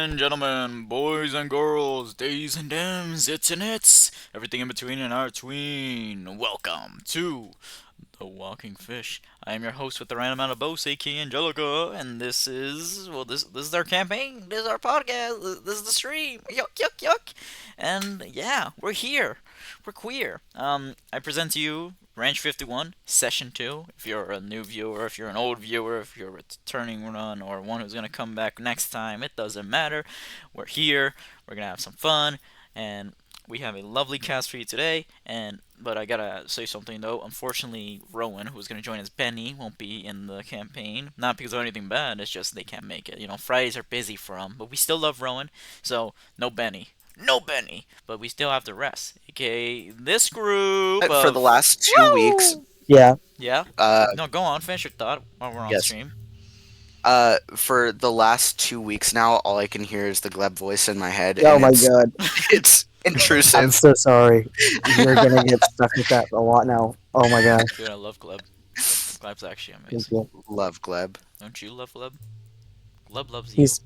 and gentlemen, boys and girls, days and dems, its and its, everything in between and our tween. Welcome to The Walking Fish. I am your host with the random amount of bows, aka Angelica, and this is, well, this is our campaign, this is our podcast, this is the stream, yuck, yuck, yuck. And yeah, we're here, we're queer. I present to you Ranch 51, Session 2. If you're a new viewer, if you're an old viewer, if you're a returning run, or one who's going to come back next time, it doesn't matter. We're here, we're going to have some fun, and we have a lovely cast for you today. But I gotta say something though. Unfortunately, Rowan, who's gonna join as Benny, won't be in the campaign. Not because of anything bad. It's just they can't make it. You know, Fridays are busy for him. But we still love Rowan, so no Benny, no Benny. But we still have the rest. Okay, this group For the of last 2 weeks. Yeah. yeah. Uh, No, go on. Finish your thought while we're on yes. stream. For the last 2 weeks now, all I can hear is the Gleb voice in my head. Oh and my it's, god. it's I'm intrusive. so sorry. You're gonna get stuck with that a lot now. Oh my god. Dude, I love Gleb. Gleb's actually He's amazing. good. Love Gleb. Don't you love Gleb? Gleb loves you. He's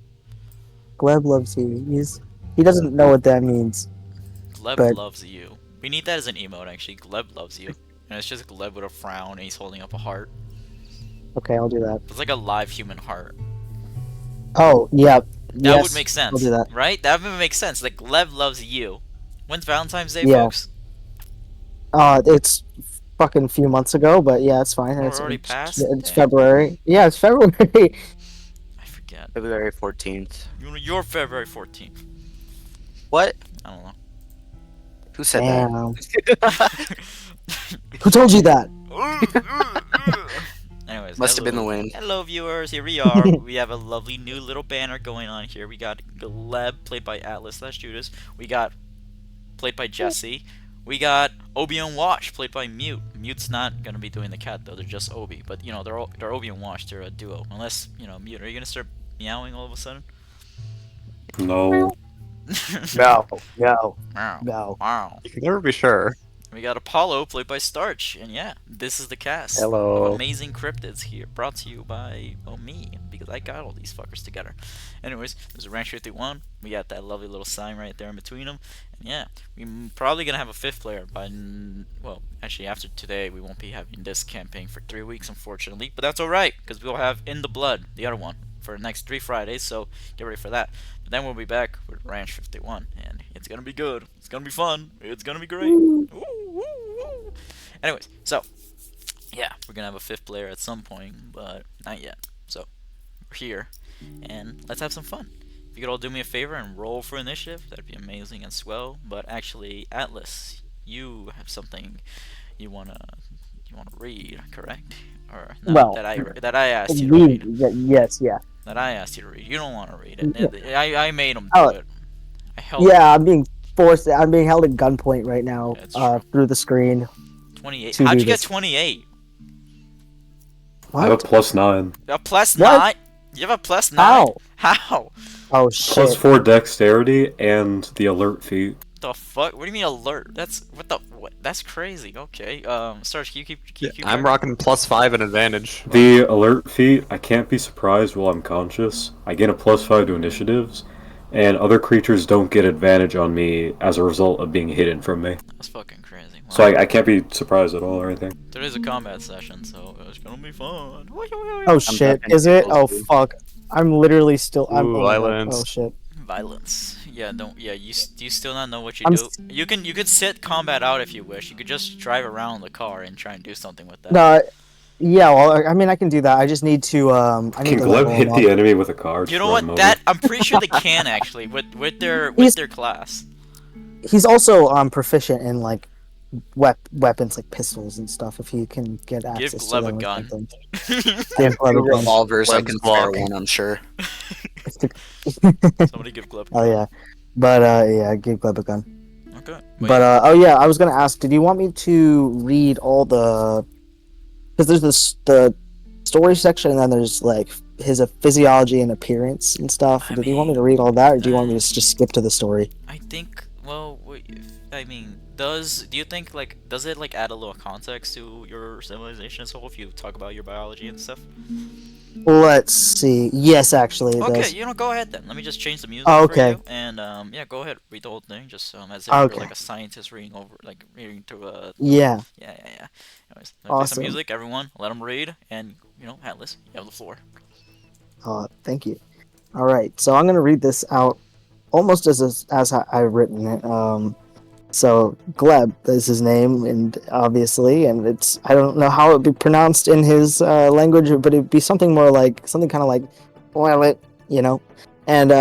Gleb loves you. He doesn't know what that means. Gleb But- loves you. We need that as an emote, actually. Gleb loves you. And it's just Gleb with a frown and he's holding up a heart. Okay, I'll do that. It's like a live human heart. Oh, yeah. That would make sense. I'll do that. Right? That would make sense. Like, Gleb loves you. When's Valentine's Day, Yeah. folks? It's fucking a few months ago, but yeah, it's fine. We're It's already past? It's Damn. February. Yeah, it's February. I forget. February 14th. You're February 14th. What? I don't know. Who said Damn. that? Who told you that? Anyways, Must have been the hello. wind. Hello, viewers. Here we are. We have a lovely new little banner going on here. We got Gleb, played by Atlas/Judas. We got played by Jesse. We got Obi and Wash, played by Mute. Mute's not gonna be doing the cat though. They're just Obi. But you know, they're Obi and Wash. They're a duo. Unless Mute. Are you gonna start meowing all of a sudden? No. No, no, Meow. no. Wow. You can never be sure. We got Apollo, played by Starch, and yeah, this is the cast Hello. of amazing cryptids here, brought to you by, well, me, because I got all these fuckers together. Anyways, there's a Ranch 51, we got that lovely little sign right there in between them, and yeah, we're probably gonna have a fifth player by, well, actually after today, we won't be having this campaign for 3 weeks, unfortunately, but that's alright, because we'll have In the Blood, the other one, for the next 3 Fridays, so get ready for that. But then we'll be back with Ranch 51, and it's gonna be good, it's gonna be fun, it's gonna be great. Ooh, ooh, ooh. Anyways, so yeah, we're gonna have a fifth player at some point, but not yet. So we're here, and let's have some fun. If you could all do me a favor and roll for initiative, that'd be amazing and swell. But actually, Atlas, you have something you wanna read, correct? Or no, Well, that I asked you to Read. read. Yes, yeah. That I asked you to read. You don't want to read it. I made him do Oh, it. I held Yeah, I'm being forced. I'm being held at gunpoint right now. That's true. Through the screen. 28. to How'd do you get this. 28? I have a What? +9. A plus What? 9? You have a plus 9? How? How? Oh shit. +4 dexterity and the alert feat. The fuck? What do you mean alert? That's what? That's crazy. Okay. Sarge, can you keep I'm track? rocking +5 and advantage. The alert feat, I can't be surprised while I'm conscious. I gain a +5 to initiatives, and other creatures don't get advantage on me as a result of being hidden from me. That's fucking crazy. Wow. So I can't be surprised at all or anything. Today's a combat session, so it's gonna be fun. Oh shit. Is it? Oh fuck. I'm literally still. I'm. Ooh, oh, my God. violence. Oh shit. Violence. Yeah, don't. Yeah, do you still not know what you I'm do? You could sit combat out if you wish. You could just drive around the car and try and do something with that. No. Yeah. Well, I mean, I can do that. I just need to. I need Can to Gleb level hit him the up. enemy with a car? You just know run him what? over? That I'm pretty sure they can actually with their class. He's also proficient in like weapons like pistols and stuff. If he can get access to Gleb a them or gun. something. Give Gleb a gun. Revolvers, I Gleb's can spare block. one, I'm sure. Somebody give Gleb. Oh yeah. But yeah, give Gleb a gun. Okay. But oh yeah, I was gonna ask, did you want me to read all the? Because there's the story section, and then there's like his physiology and appearance and stuff. I Did you want me mean, to read all that, or do you want me to just skip to the story? I think. Well, I mean, do you think does it like add a little context to your civilization as a whole if you talk about your biology and stuff? Let's see. Yes, actually, it Okay, does. go ahead then. Let me just change the music Oh, for okay. you, and yeah, go ahead, read the whole thing, just as if you're Okay. like a scientist reading over, like reading to a, Yeah. yeah, yeah, yeah. Anyways, let me play some Awesome. music. Everyone, let them read, and Atlas, you have the floor. Thank you. All right. So I'm gonna read this out almost as I've written it. So Gleb is his name, and obviously, and it's I don't know how it would be pronounced in his language, but it'd be something more like something kind of like, well, you know, and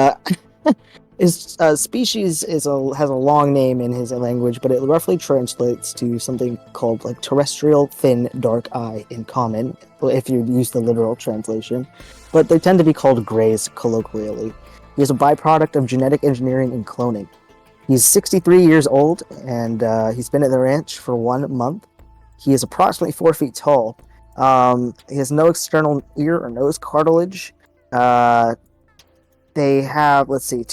his species has a long name in his language, but it roughly translates to something called like terrestrial thin dark eye in common, if you use the literal translation. But they tend to be called grays colloquially. He is a byproduct of genetic engineering and cloning. He's 63 years old, and he's been at the ranch for 1 month. He is approximately 4 feet tall. He has no external ear or nose cartilage. Uh, they have, let's see,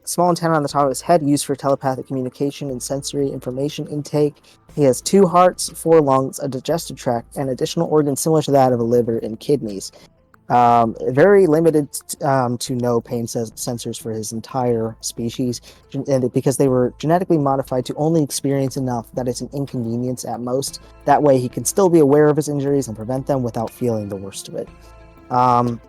small antenna on the top of his head used for telepathic communication and sensory information intake. He has 2 hearts, 4 lungs, a digestive tract, and additional organs similar to that of a liver and kidneys. Very limited to no pain sensors for his entire species, and because they were genetically modified to only experience enough that it's an inconvenience at most. That way, he can still be aware of his injuries and prevent them without feeling the worst of it. Um,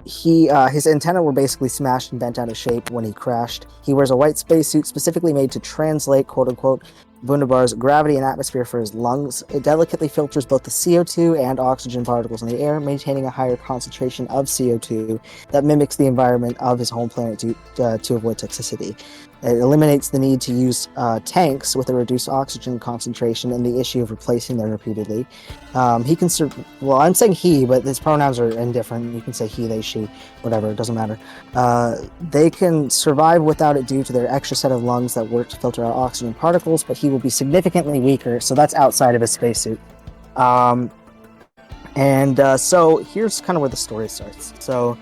his antennae were basically smashed and bent out of shape when he crashed. He wears a white spacesuit specifically made to translate, quote unquote, Wunderbar's gravity and atmosphere for his lungs. It delicately filters both the CO2 and oxygen particles in the air, maintaining a higher concentration of CO2 that mimics the environment of his home planet to avoid toxicity. It eliminates the need to use tanks with a reduced oxygen concentration and the issue of replacing them repeatedly. He can well, I'm saying he, but his pronouns are indifferent. You can say he, they, she, whatever, it doesn't matter. They can survive without it due to their extra set of lungs that work to filter out oxygen particles, but he will be significantly weaker, so that's outside of his spacesuit. So here's kind of where the story starts. So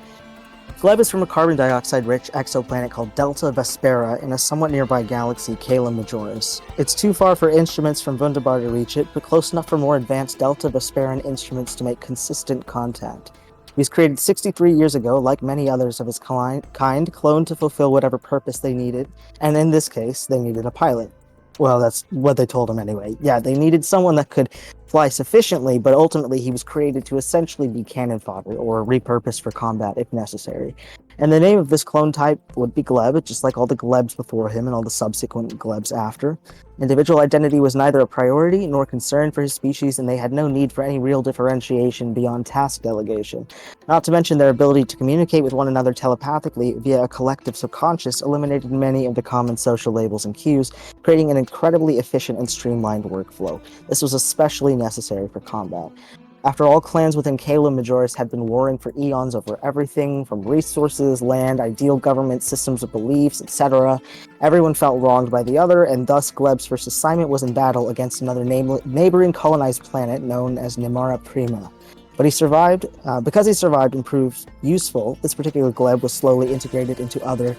Gleb is from a carbon dioxide-rich exoplanet called Delta Vespera in a somewhat nearby galaxy, Kala Majoris. It's too far for instruments from Wunderbar to reach it, but close enough for more advanced Delta Vesperan instruments to make consistent contact. He was created 63 years ago, like many others of his kind, cloned to fulfill whatever purpose they needed, and in this case, they needed a pilot. Well, that's what they told him anyway. Yeah, they needed someone that could fly sufficiently, but ultimately he was created to essentially be cannon fodder or repurposed for combat if necessary. And the name of this clone type would be Gleb, just like all the Glebs before him and all the subsequent Glebs after. Individual identity was neither a priority nor concern for his species, and they had no need for any real differentiation beyond task delegation. Not to mention their ability to communicate with one another telepathically via a collective subconscious eliminated many of the common social labels and cues, creating an incredibly efficient and streamlined workflow. This was especially necessary for combat. After all, clans within Kala Majoris had been warring for eons over everything from resources, land, ideal government, systems of beliefs, etc. Everyone felt wronged by the other, and thus Gleb's first assignment was in battle against another neighboring colonized planet known as Nimara Prima. But he survived. Because he survived and proved useful, this particular Gleb was slowly integrated into other,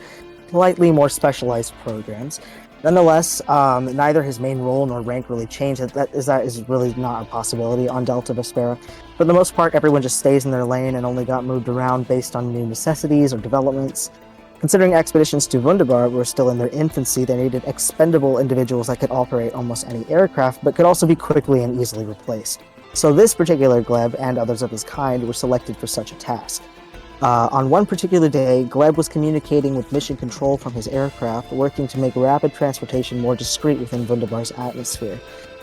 slightly more specialized programs. Nonetheless, neither his main role nor rank really changed. That is really not a possibility on Delta Vespera. For the most part, everyone just stays in their lane and only got moved around based on new necessities or developments. Considering expeditions to Wunderbar were still in their infancy, they needed expendable individuals that could operate almost any aircraft, but could also be quickly and easily replaced. So this particular Gleb and others of his kind were selected for such a task. On one particular day, Gleb was communicating with mission control from his aircraft, working to make rapid transportation more discreet within Wunderbar's atmosphere.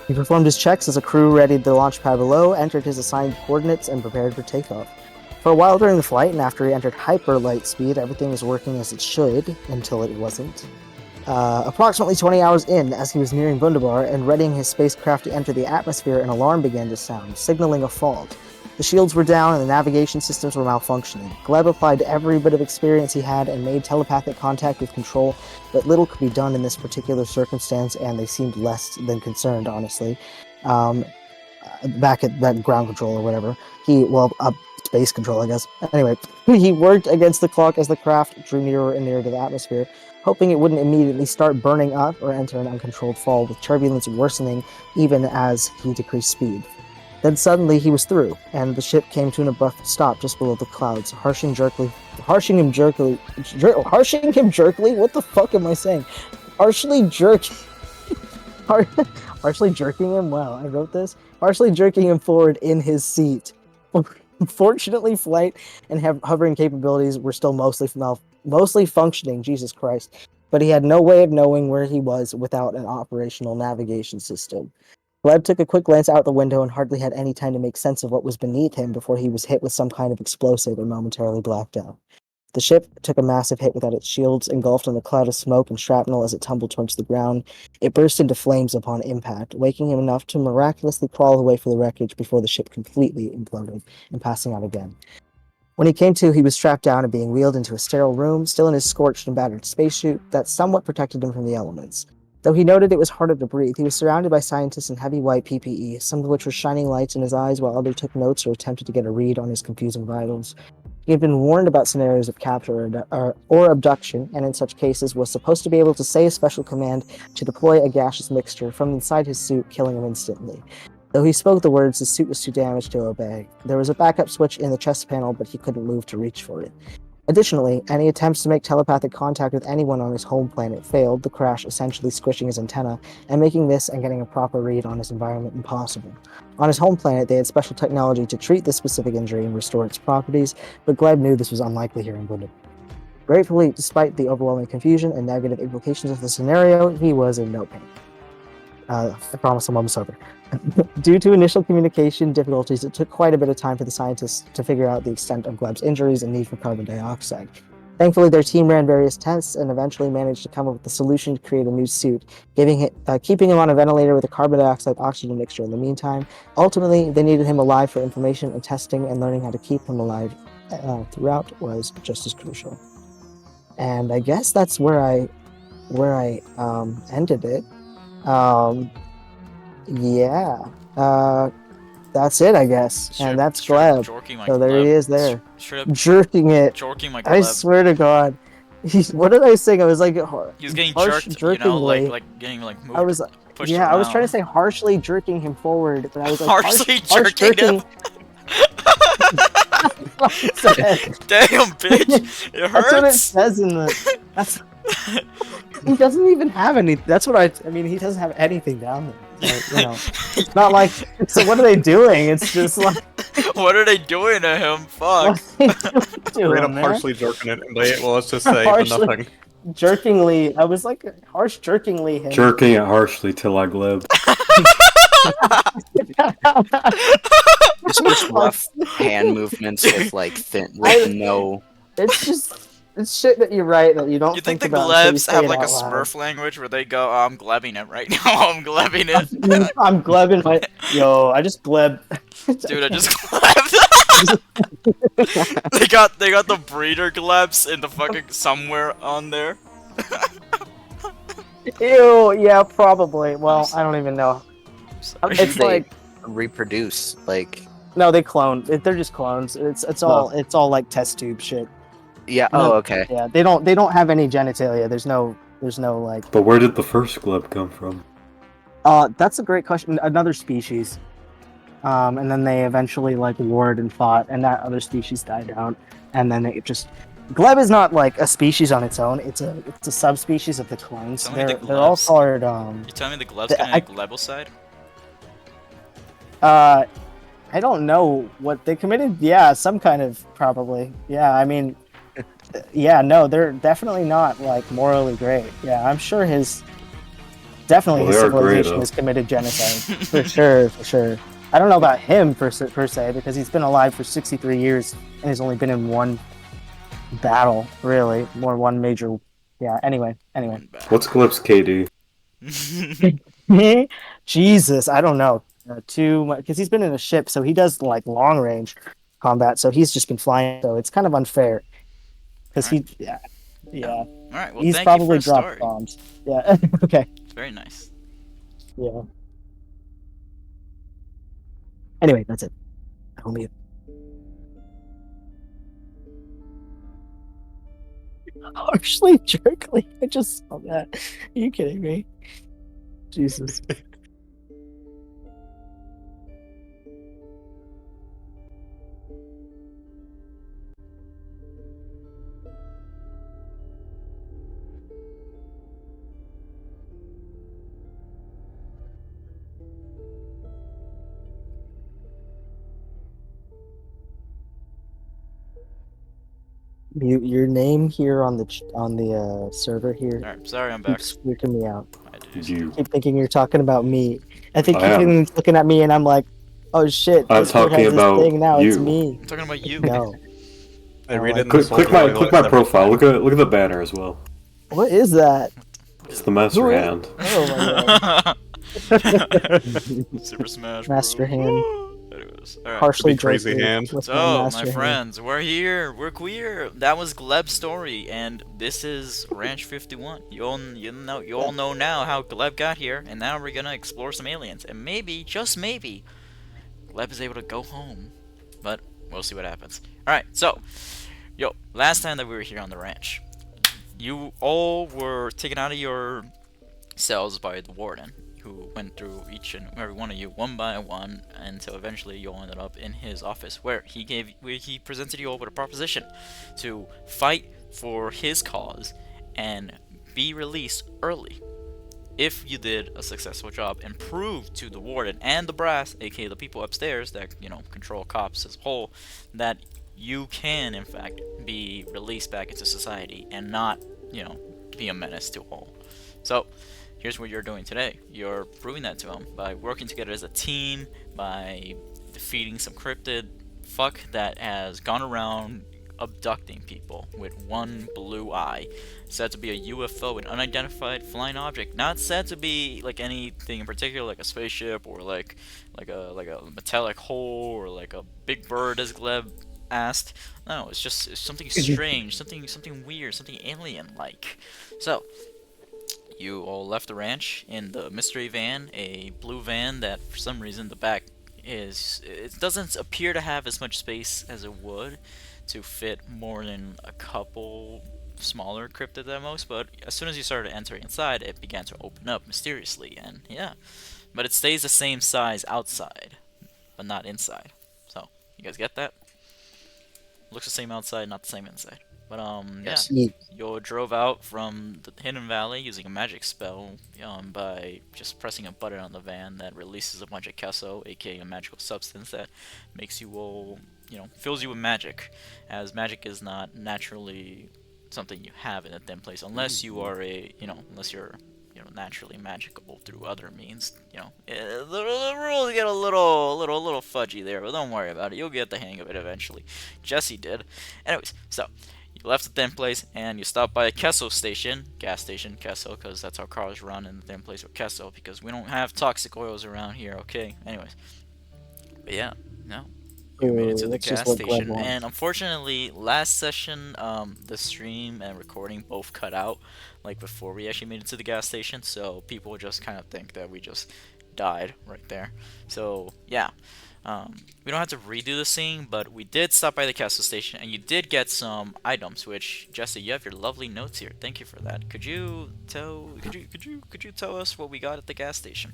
He performed his checks as a crew readied the launch pad below, entered his assigned coordinates, and prepared for takeoff. For a while during the flight, and after he entered hyper light speed, everything was working as it should, until it wasn't. Approximately 20 hours in, as he was nearing Wunderbar and readying his spacecraft to enter the atmosphere, an alarm began to sound, signaling a fault. The shields were down and the navigation systems were malfunctioning. Gleb applied every bit of experience he had and made telepathic contact with control, but little could be done in this particular circumstance, and they seemed less than concerned, honestly. Back at that ground control or whatever, space control, I guess. Anyway, he worked against the clock as the craft drew nearer and nearer to the atmosphere, hoping it wouldn't immediately start burning up or enter an uncontrolled fall, with turbulence worsening even as he decreased speed. Then suddenly he was through, and the ship came to an abrupt stop just below the clouds, harshing him jerkily. What the fuck am I saying? Harshly jerking him. Wow, I wrote this. Partially jerking him forward in his seat. Fortunately, flight and hovering capabilities were still mostly functioning. Jesus Christ! But he had no way of knowing where he was without an operational navigation system. Gleb took a quick glance out the window and hardly had any time to make sense of what was beneath him before he was hit with some kind of explosive and momentarily blacked out. The ship took a massive hit without its shields, engulfed in a cloud of smoke and shrapnel as it tumbled towards the ground. It burst into flames upon impact, waking him enough to miraculously crawl away for the wreckage before the ship completely imploded and passing out again. When he came to, he was strapped down and being wheeled into a sterile room, still in his scorched and battered spacesuit that somewhat protected him from the elements. Though he noted it was harder to breathe, he was surrounded by scientists in heavy white PPE, some of which were shining lights in his eyes while others took notes or attempted to get a read on his confusing vitals. He had been warned about scenarios of capture or abduction, and in such cases was supposed to be able to say a special command to deploy a gaseous mixture from inside his suit, killing him instantly. Though he spoke the words, his suit was too damaged to obey. There was a backup switch in the chest panel, but he couldn't move to reach for it. Additionally, any attempts to make telepathic contact with anyone on his home planet failed, the crash essentially squishing his antenna and making this and getting a proper read on his environment impossible. On his home planet, they had special technology to treat this specific injury and restore its properties, but Gleb knew this was unlikely here in Warden. Gratefully, despite the overwhelming confusion and negative implications of the scenario, he was in no pain. I promise I'm almost over. Due to initial communication difficulties, it took quite a bit of time for the scientists to figure out the extent of Gleb's injuries and need for carbon dioxide. Thankfully, their team ran various tests and eventually managed to come up with a solution to create a new suit, keeping him on a ventilator with a carbon dioxide oxygen mixture in the meantime. Ultimately, they needed him alive for information and testing, and learning how to keep him alive throughout was just as crucial. And I guess that's where I ended it. That's it, I guess. And that's Gleb. So there he is there. Jerking it. Jorking my I Gleb. swear to God. What did I say? I was like, He was getting harsh jerked, jerkingly. like getting moved. I was pushed yeah, around. I was trying to say harshly jerking him forward, but I was like harshly harsh jerking him. Damn, bitch! It hurts. That's what it says in the. That's. He doesn't even have any. That's what I mean. He doesn't have anything down there. So, it's not like. So what are they doing? It's just like. What are they doing to him? Fuck. We're gonna partially jerking it, and let's just say nothing. Jerkingly, I was like harsh jerkingly him. Jerking it harshly till I gleb. Just rough hand movements with no. It's shit that you write that you don't. You think the about glebs have like a loud. Smurf language where they go, oh, "I'm glebbing it right now. I'm glebbing it." I'm glebbing my. Yo, I just gleb. Dude, I just glebbed. they got the breeder glebs in the fucking somewhere on there. Ew, yeah, probably. Well, I don't even know. It's They like reproduce, like. no, they clone. They're just clones. It's all like test tube shit. Yeah. No, Oh, okay. Yeah, they don't have any genitalia. There's no like. But where did the first gleb come from? That's a great question. Another species. And then they eventually like warred and fought, and that other species died out. And then it just. Gleb is not like a species on its own. It's a subspecies of the clones. They're all called. You tell me the gleb's gonna have glebicide? I don't know what they committed. Yeah, some kind of probably. Yeah, I mean. Yeah, no, they're definitely not like morally great. Yeah, I'm sure his civilization has committed genocide for sure. I don't know about him per se because he's been alive for 63 years and he's only been in one battle, really, one major. Yeah. Anyway. What's gleb's KD? Jesus, I don't know. Too much because he's been in a ship, so he does like long range combat. So he's just been flying. So it's kind of unfair. Because All right. Well, he's thank probably you for dropped bombs. Yeah. Okay. Very nice. Yeah. Anyway, that's it. Homie. Harshly jerkly. I just saw that. Are you kidding me? Jesus. Mute your name here on the server here. Alright, sorry, I'm back. Keeps freaking me out. I did. You. Keep thinking you're talking about me. I think I am. Keaton's looking at me, and I'm like, oh shit, I'm Discord talking has this about thing now. It's you. me. I'm talking about you. No. I read it in the Click my profile. Look at the banner as well. What is that? It's the master Who is- hand. Oh my Super Smash Master Bros. hand. Anyways, alright. Partially Be crazy drunk hand. with So, master my hand. friends, we're here. We're queer. That was Gleb's story, and this is Ranch 51. You all know now how Gleb got here, and now we're gonna explore some aliens, and maybe, just maybe, Gleb is able to go home. But we'll see what happens. All right. So, last time that we were here on the ranch, you all were taken out of your cells by the warden, who went through each and every one of you one by one until eventually you all ended up in his office, where he presented you all with a proposition to fight for his cause and be released early if you did a successful job and prove to the warden and the brass, aka the people upstairs that control cops as a whole, that you can in fact be released back into society and not be a menace to all. So here's what you're doing today. You're proving that to him by working together as a team, by defeating some cryptid fuck that has gone around abducting people with one blue eye. Said to be a UFO, an unidentified flying object. Not said to be like anything in particular, like a spaceship or like a metallic hole or like a big bird, as Gleb asked. No, it's something strange, something weird, something alien-like. So you all left the ranch in the mystery van, a blue van that for some reason the back it doesn't appear to have as much space as it would to fit more than a couple smaller cryptids at most, but as soon as you started entering inside, it began to open up mysteriously, and yeah. But it stays the same size outside, but not inside. So, you guys get that? Looks the same outside, not the same inside. But Yes. yeah, you drove out from the Hidden Valley using a magic spell by just pressing a button on the van that releases a bunch of queso, aka a magical substance that makes you all, fills you with magic, as magic is not naturally something you have in a thin place unless you are unless you're naturally magical through other means. The rules get a little fudgy there, but don't worry about it. You'll get the hang of it eventually. Jesse did. Anyways, so you left the thin place and you stopped by a Kesso station, gas station, Kesso, because that's how cars run in the thin place with Kesso, because we don't have toxic oils around here. Okay. Anyways, but yeah, no. We made it to the gas station, and unfortunately, last session, the stream and recording both cut out, like before we actually made it to the gas station, so people just kind of think that we just died right there. So, yeah, we don't have to redo the scene, but we did stop by the gas station, and you did get some items, which, Jesse, you have your lovely notes here. Thank you for that. Could you tell us what we got at the gas station?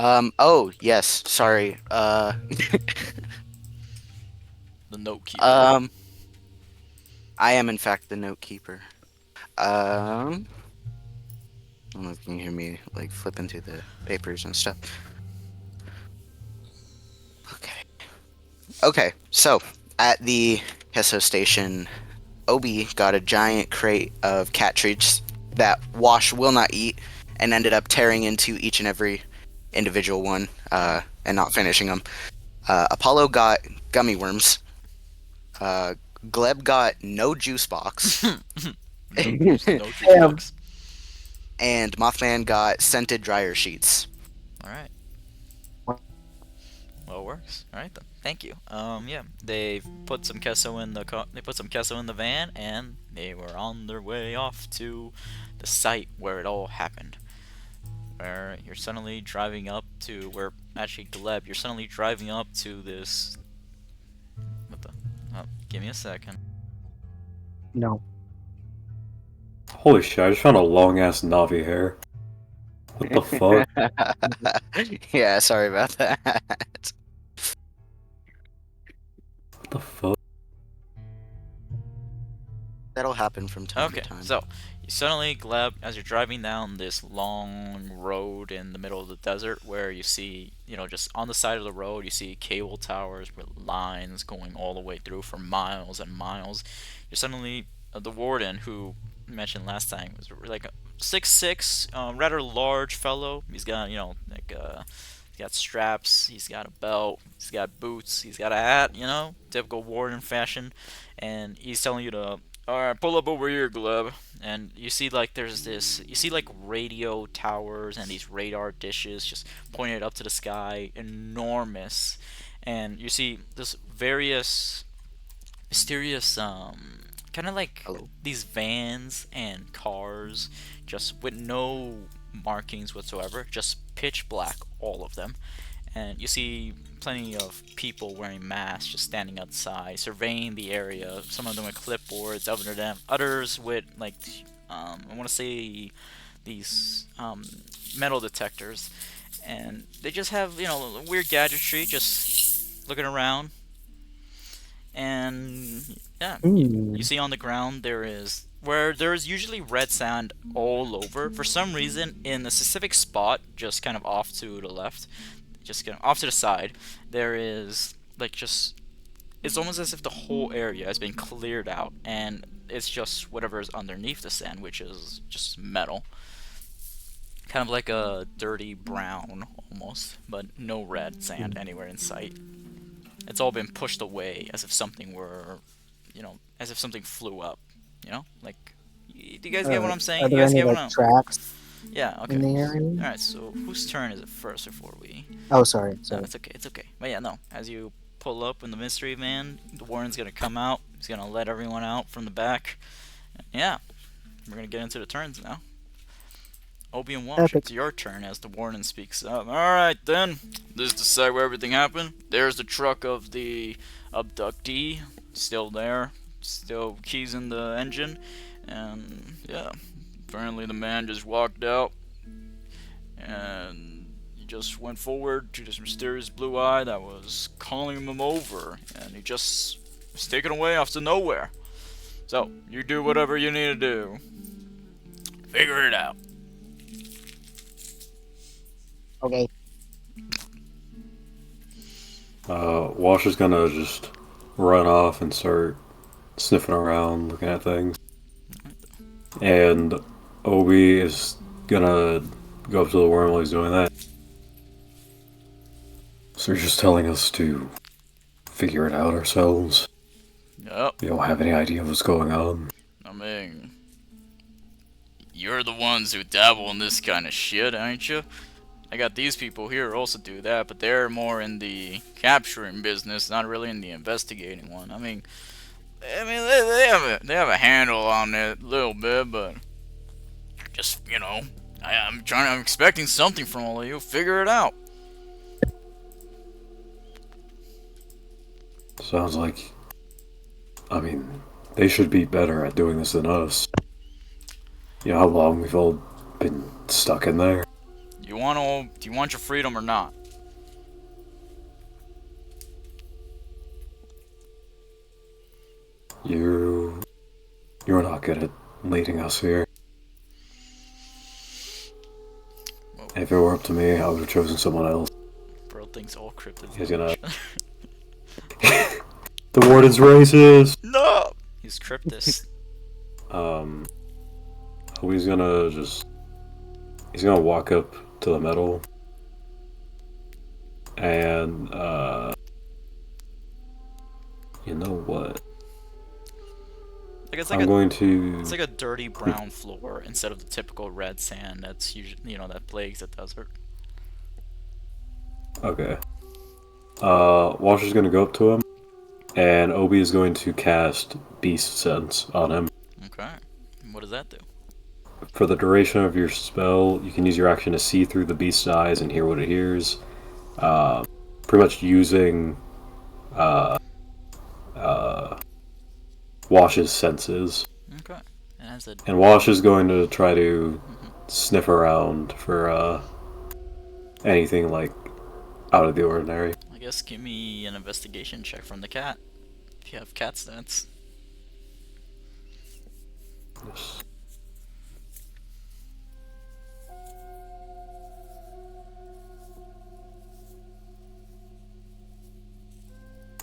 Oh, yes, sorry. The note keeper. I am in fact the note keeper. I don't know if you can hear me, like, flipping through the papers and stuff. Okay, so, at the Kesso station, Obi got a giant crate of cat treats that Wash will not eat, and ended up tearing into each and every individual one, and not finishing them. Apollo got gummy worms. Gleb got no juice box. No juice box. And Mothman got scented dryer sheets. Alright. Well, it works. Alright then. Thank you. Yeah. They put some queso in the van, and they were on their way off to the site where it all happened. Where you're suddenly driving up to Gleb, you're suddenly driving up to this. What the? Oh, give me a second. No. Holy shit! I just found a long ass Navi hair. What the fuck? Yeah, sorry about that. What the fuck? That'll happen from time to Okay, time. so you suddenly, Gleb, as you're driving down this long road in the middle of the desert, where you see, just on the side of the road, you see cable towers with lines going all the way through for miles and miles. You're suddenly the warden, who you mentioned last time, was like a 6'6", rather large fellow. He's got, he's got straps, he's got a belt, he's got boots, he's got a hat, typical warden fashion, and he's telling you to, alright, pull up over here, Gleb. And you see, like, you see, like, radio towers and these radar dishes just pointed up to the sky, enormous. And you see this various mysterious, kind of like Hello. these vans and cars, just with no markings whatsoever, just pitch black, all of them. And you see plenty of people wearing masks just standing outside, surveying the area. Some of them with clipboards, others with like, I want to say these metal detectors, and they just have weird gadgetry, just looking around. And yeah, you see on the ground there is where there's usually red sand all over. For some reason, in a specific spot, just kind of off to the left, just kind of off to the side, there is like just it's almost as if the whole area has been cleared out, and it's just whatever is underneath the sand, which is just metal, kind of like a dirty brown almost, but no red sand anywhere in sight. It's all been pushed away as if something were, as if something flew up, like. Do you guys get what I'm saying? Are You there guys any get what like I'm? tracks Yeah. Okay. in the All area? right. So whose turn is it first before we? Oh, sorry. No, Sorry. it's okay. It's okay. But yeah, no. As you pull up in the mystery van, the warden's gonna come out. He's gonna let everyone out from the back. Yeah, we're gonna get into the turns now. Obi and Wash, Epic. it's your turn as the warden speaks up. Alright then, this is the site where everything happened. There's the truck of the abductee, still there, still keys in the engine, and yeah, apparently the man just walked out, and he just went forward to this mysterious blue eye that was calling him over, and he just was taken away off to nowhere. So, you do whatever you need to do. Figure it out. Okay. Wash is gonna just run off and start sniffing around, looking at things. And Obi is gonna go up to the worm while he's doing that. So you're just telling us to figure it out ourselves? Yep. You don't have any idea what's going on? I mean, you're the ones who dabble in this kind of shit, ain't you? I got these people here who also do that, but they're more in the capturing business, not really in the investigating one. I mean, they have a handle on it a little bit, but just I'm expecting something from all of you. Figure it out. Sounds like... I mean, they should be better at doing this than us. You know how long we've all been stuck in there? Do you want your freedom or not? You're not good at leading us here. Well, If it were up to me, I would have chosen someone else. bro thinks all cryptids. He's gonna... The warden's racist! No! He's cryptist. He's gonna just... He's gonna walk up to the metal. And, you know what? Like it's I'm going to... It's like a dirty brown floor instead of the typical red sand that's usually that plagues the desert. Okay. Washer's gonna go up to him, and Obi is going to cast Beast Sense on him. Okay. What does that do? For the duration of your spell, you can use your action to see through the beast's eyes and hear what it hears. Pretty much using Wash's senses. Okay. And Wash is going to try to sniff around for anything like out of the ordinary. I guess give me an investigation check from the cat. If you have cat stats. Yes.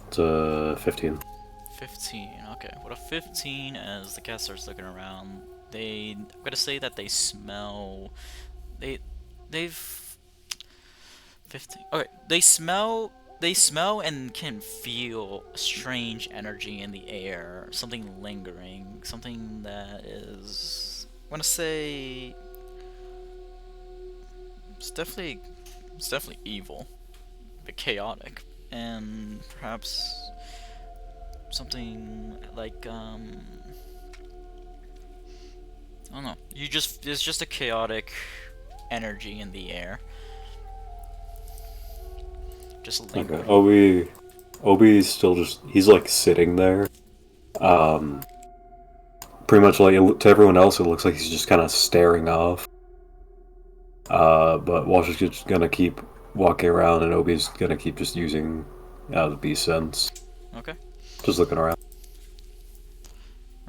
It's a 15. 15. Okay, what a 15 as the cat starts looking around. I'm gonna say that they smell. They've 15. Okay, They smell and can feel strange energy in the air, something lingering, something that is. I'm gonna say it's definitely it's definitely evil, but chaotic, and perhaps something like I don't know. There's just a chaotic energy in the air, just Okay, lingering. Obi's still he's like sitting there. Um, Pretty much like to everyone else, it looks like he's just kind of staring off. But Walsh is just gonna keep walking around, and Obi's gonna keep just using the beast sense, Okay, just looking around.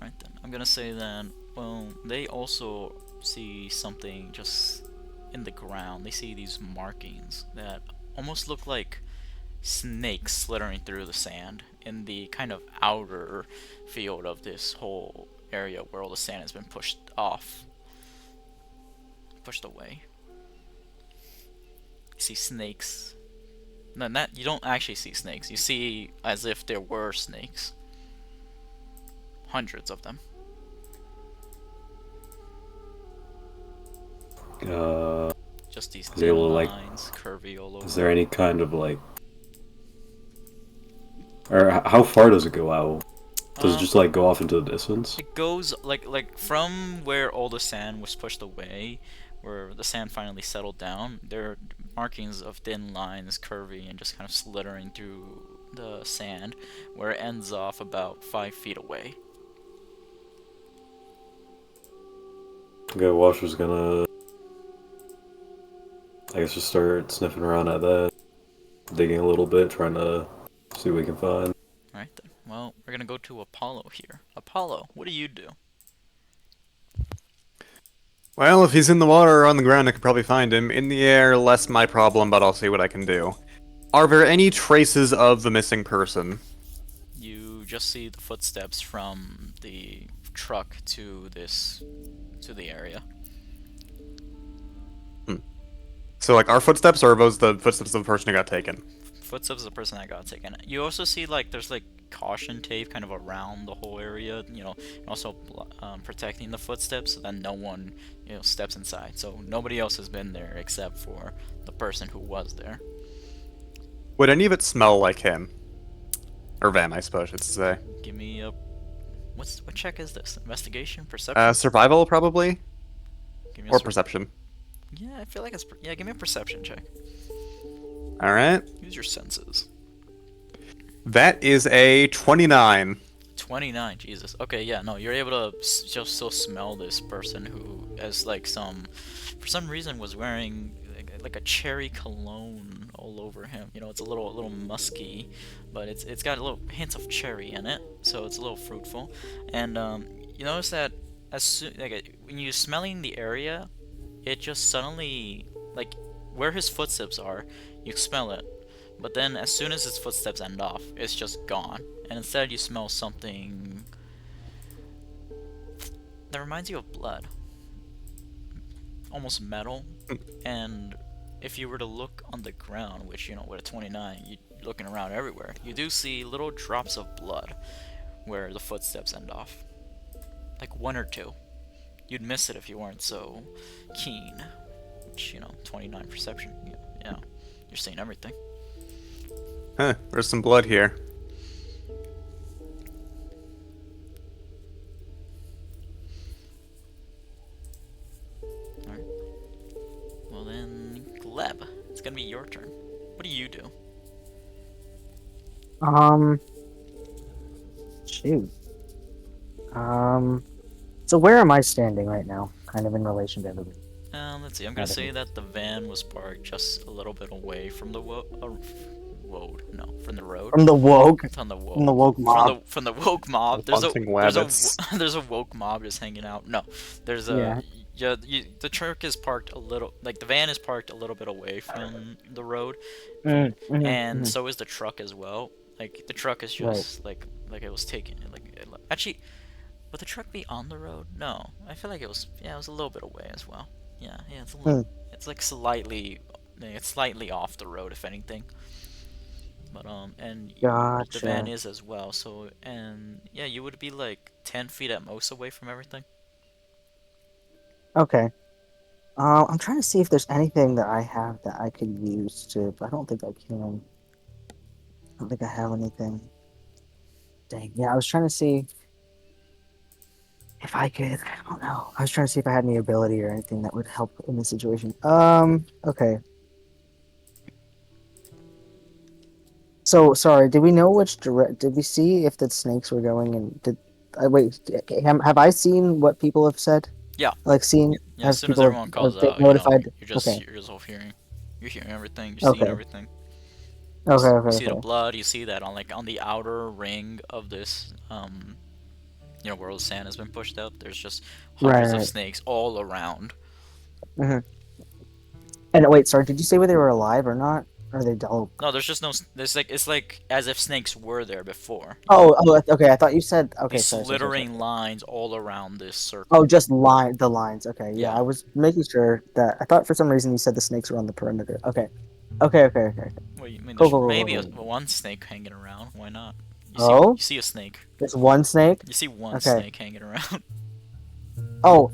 right then. I'm gonna say then. Well, they also see something just in the ground. They see these markings that almost look like snakes slithering through the sand in the kind of outer field of this whole area where all the sand has been pushed away. You see snakes. No, you don't actually see snakes. You see as if there were snakes. Hundreds of them. Uh, Just these is he able thin to like? lines, curvy all Is over. there any kind of like? Or how far does it go out? Does it just like go off into the distance? It goes like from where all the sand was pushed away, where the sand finally settled down. There are markings of thin lines, curvy, and just kind of slithering through the sand, where it ends off about 5 feet away. Okay, Washer's gonna, I guess, just start sniffing around at that, digging a little bit, trying to see what we can find. Alright then. Well, we're gonna go to Apollo here. Apollo, what do you do? Well, if he's in the water or on the ground, I could probably find him. In the air, less my problem, but I'll see what I can do. Are there any traces of the missing person? You just see the footsteps from the truck to the area. So, like, our footsteps, or are those the footsteps of the person who got taken? Footsteps of the person that got taken. You also see like there's like caution tape kind of around the whole area, and also protecting the footsteps so that no one, steps inside. So nobody else has been there except for the person who was there. Would any of it smell like him? Or them, I suppose, I should say. Give me a what check is this? Investigation, perception? Survival, probably? Give me Or perception. Yeah, I feel like yeah. Give me a perception check. Alright. Use your senses. That is a 29. 29, Jesus. Okay, yeah, no, you're able to just still smell this person who has like for some reason was wearing like a cherry cologne all over him. It's a little musky, but it's got a little hints of cherry in it, so it's a little fruitful. And you notice that as soon when you're smelling the area, it just suddenly like where his footsteps are, you smell it. But then, as soon as his footsteps end off, it's just gone. And instead, you smell something that reminds you of blood. Almost metal. And if you were to look on the ground, which, with a 29, you're looking around everywhere, you do see little drops of blood where the footsteps end off. Like one or two. You'd miss it if you weren't so keen. Which, 29 perception. Yeah, you're seeing everything. Huh, there's some blood here. Alright. Well then, Gleb, it's gonna be your turn. What do you do? Shoot. So where am I standing right now, kind of in relation to everybody? Let's see. I'm gonna say that the van was parked just a little bit away from road. No, from the road. From the woke, From the from the woke. woke mob. From the woke mob. Bunting rabbits. There's a woke mob just hanging out. No, there's a Yeah. yeah. The truck is parked a little, like the van is parked a little bit away from the road, and Mm. so is the truck as well. Like the truck is Right. just like it was taken. Actually, would the truck be on the road? No, I feel like it was. Yeah, it was a little bit away as well. Yeah, it's a little. Mm. It's like slightly. It's slightly off the road, if anything. But and the van Gotcha. is as well. So and yeah, you would be like 10 feet at most away from everything. Okay. I'm trying to see if there's anything that I have that I could use to, but I don't think I can. I don't think I have anything. Dang. Yeah, I was trying to see if I could. I don't know. I was trying to see if I had any ability or anything that would help in this situation. Okay. So sorry. Did we know which direct? Did we see if the snakes were going? And did I wait? Have I seen what people have said? Yeah. Like seen? Yeah. As Have soon as people everyone calls have they out, notified? Okay. you're just all hearing. You're hearing everything. You're seeing Okay. everything. Okay. You Okay. see the Okay. blood. You see that on the outer ring of this where all the sand has been pushed up. There's just hundreds of Right. snakes all around. Right. And wait, sorry, did you say whether they were alive or not? Or are they dull? No, there's just no. There's like it's like as if snakes were there before. Oh, okay. I thought you said okay. These Sorry. slithering lines all around this circle. Oh, just the lines. Okay, yeah. Yeah. I was making sure that I thought for some reason you said the snakes were on the perimeter. Okay. Well, I mean, Go, there's go, go, maybe go, go. one snake hanging around. Why not? Oh, You see a snake. there's one snake. You see one Okay. snake hanging around. Oh.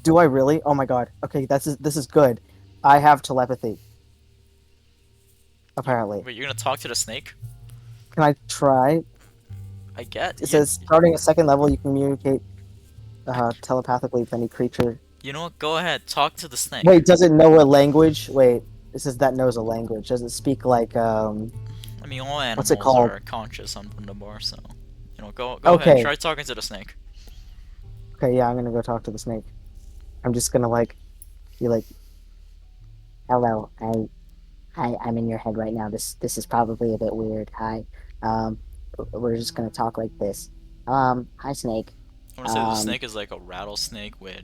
Do I really? Oh my god. Okay, this is good. I have telepathy. Apparently, Wait, you're gonna talk to the snake? can I try? I get. It says starting at second level, you communicate telepathically with any creature. You know what? Go ahead. Talk to the snake. Wait, does it know a language? Wait, it says that knows a language. Does it speak like I mean, all animals what's it called? are conscious on the bar, so go ahead. Okay. Try talking to the snake. Okay, yeah, I'm gonna go talk to the snake. I'm just gonna be like, hello, I'm in your head right now. This is probably a bit weird. Hi, um, we're just gonna talk like this. Hi, snake. I want to say the Um, snake is like a rattlesnake with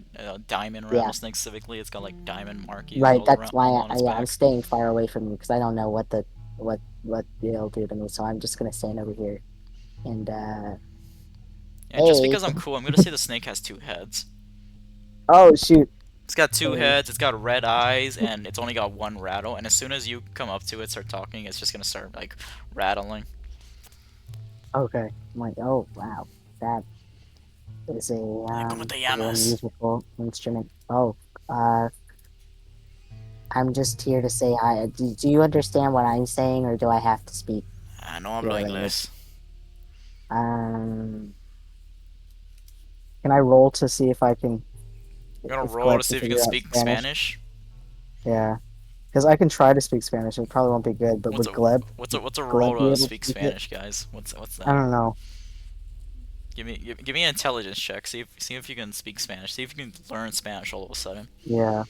diamond yeah, rattlesnake specifically. It's got like diamond markings right. all That's around why all on its yeah, I'm back. staying far away from you because I don't know what it'll do to me. So I'm just gonna stand over here and And just hey. because I'm cool, I'm gonna say the snake has two heads. Oh shoot. It's got two Hey. heads, it's got red eyes, and it's only got one rattle. And as soon as you come up to it, start talking, it's just gonna start like rattling. Okay. I'm like, oh wow, that is a ¿Cómo te very llamas? unusual instrument. Oh, uh, I'm just here to say hi. Do you understand what I'm saying, or do I have to speak Ah, no hablo your language? inglés. Um, can I roll to see if I can? You're gonna If roll to Gleb see can if you can figure out speak Spanish. Yeah, because I can try to speak Spanish. It probably won't be good, but would Gleb What's a Gleb roll be to able to speak speak it? Spanish, guys? What's I that? don't know. Give me an intelligence check. See if you can speak Spanish. See if you can learn Spanish all of a sudden. Yeah,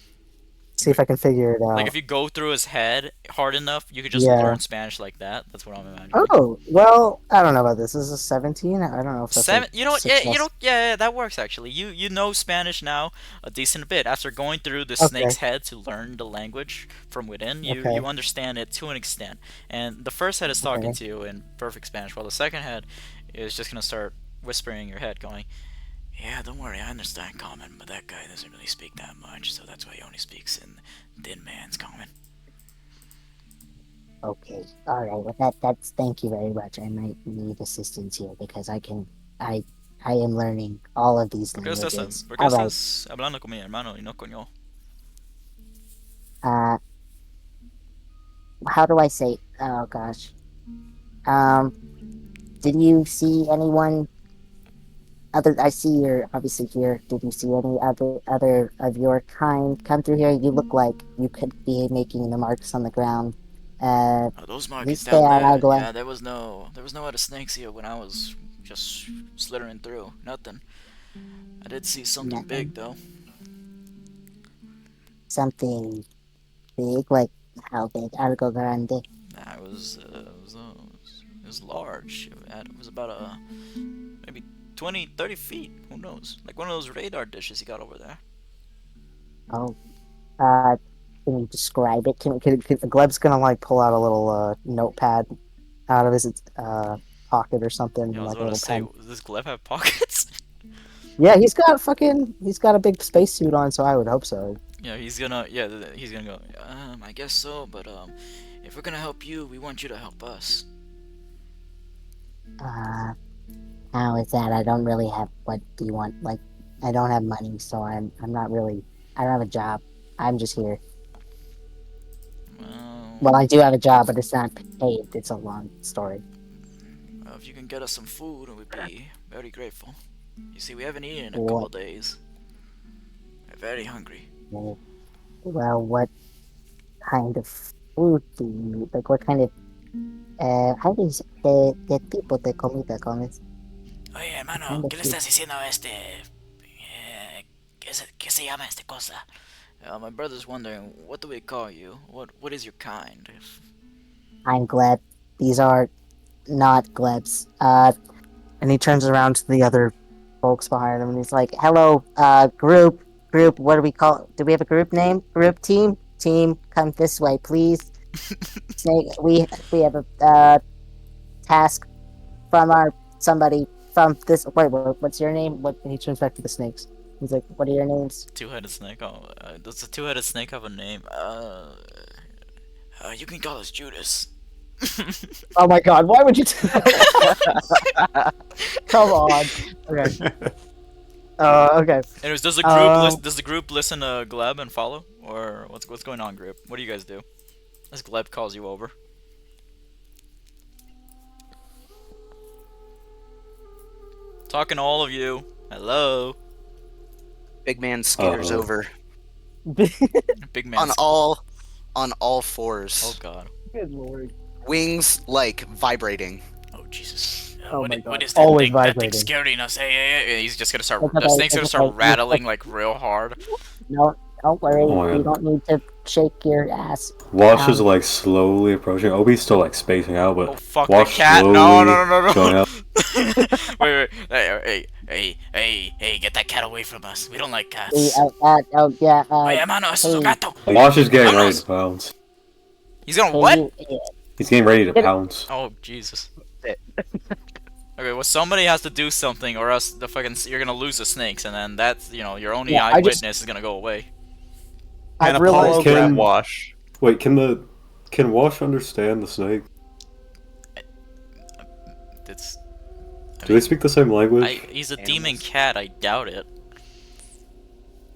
see if I can figure it Like out. if you go through his head hard enough, you could just Yeah. learn Spanish like that. That's what I'm imagining. Oh, well, I don't know about this. This is a 17. I don't know if that's a Seven. You know what? success. Yeah, that works actually. You know Spanish now a decent bit after going through the Okay. snake's head to learn the language from within. You Okay. understand it to an extent, and the first head is talking Okay. to you in perfect Spanish, while the second head is just gonna start whispering in your head, going, "Yeah, don't worry, I understand common, but that guy doesn't really speak that much, so that's why he only speaks in thin man's common." Okay. All right. Well, that's thank you very much. I might need assistance here because I I am learning all of these languages. ¿Por qué All right. estás hablando con mi hermano y no con yo? Uh, how do I say? Oh gosh. Um, did you see anyone other? I see you're obviously here. Did you see any other of your kind come through here? You look like you could be making the marks on the ground. Those markings Viste down al there, agua. yeah, there was no other snakes here when I was just slithering through. Nothing. I did see something big Nothing. though. Something big, like how big? Algo grande. Nah, it was was large. It was about maybe 20, 30 feet. Who knows? Like one of those radar dishes he got over there. Oh, uh, can you describe it? Gleb's gonna like pull out a little notepad out of his pocket or something, Yeah, I was like a about to little say, pen. does this glove have pockets? Yeah, he's got a big spacesuit on, so I would hope so. Yeah, he's gonna go. I guess so, but if we're gonna help you, we want you to help us. Uh, how is that? I don't really have. What do you want? Like, I don't have money, so I'm not really. I don't have a job. I'm just here. Well, I do have a job, but it's not paid. It's a long story. If you can get us some food, we'd be very grateful. You see, we haven't eaten in a What? couple days. We're very hungry. Well, what kind of food do you like? What kind of how is the tipo de comida comes? Oye, What hermano, kind of ¿qué le food? estás diciendo a este? ¿Qué se llama esta cosa? My brother's wondering, what do we call you? What is your kind? I'm glad these are not glebs. And he turns around to the other folks behind him and he's like, "Hello, group. What do we call? Do we have a group name? Group team. Come this way, please. Snake. We have a task from our somebody from this. Wait, what's your name? What?" And he turns back to the snakes. He's like, "What are your names?" Two-headed snake. Oh, does the two-headed snake have a name? You can call us Judas. Oh my God! Why would you do that? Come on. Okay. Okay. Anyways, does the group listen to Gleb and follow, or what's going on, group? What do you guys do? As Gleb calls you over. Talking to all of you. Hello. Big man skitters Uh-oh. over Big man. on all Oh fours. god. Good lord. Wings like vibrating. Oh Jesus. Oh my What God. is that Always thing? That vibrating. thing's scaring us. Hey. He's just gonna start. It's The okay, snake's gonna it's start okay. rattling like real hard. No, don't worry. Oh my You God. don't need to shake your ass. Wash is like slowly approaching. Obi's still like spacing out, but Oh fuck! The Wash cat! slowly No! going up. Wait! Hey! Get that cat away from us. We don't like cats. Oh yeah. Oye, hermano, eso es un Hey, gato. Wash is getting ready Vámonos. to pounce. He's gonna hey, what? He's getting ready to Get it. pounce. Oh Jesus. Okay, well somebody has to do something, or else you're gonna lose the snakes, and then that's your only Yeah, eyewitness is gonna go away. And I've realized Apollo grab Can- Wash. Wait, can Wash understand the snake? It's. Do they speak the same language? He's a demon Animals. cat. I doubt it.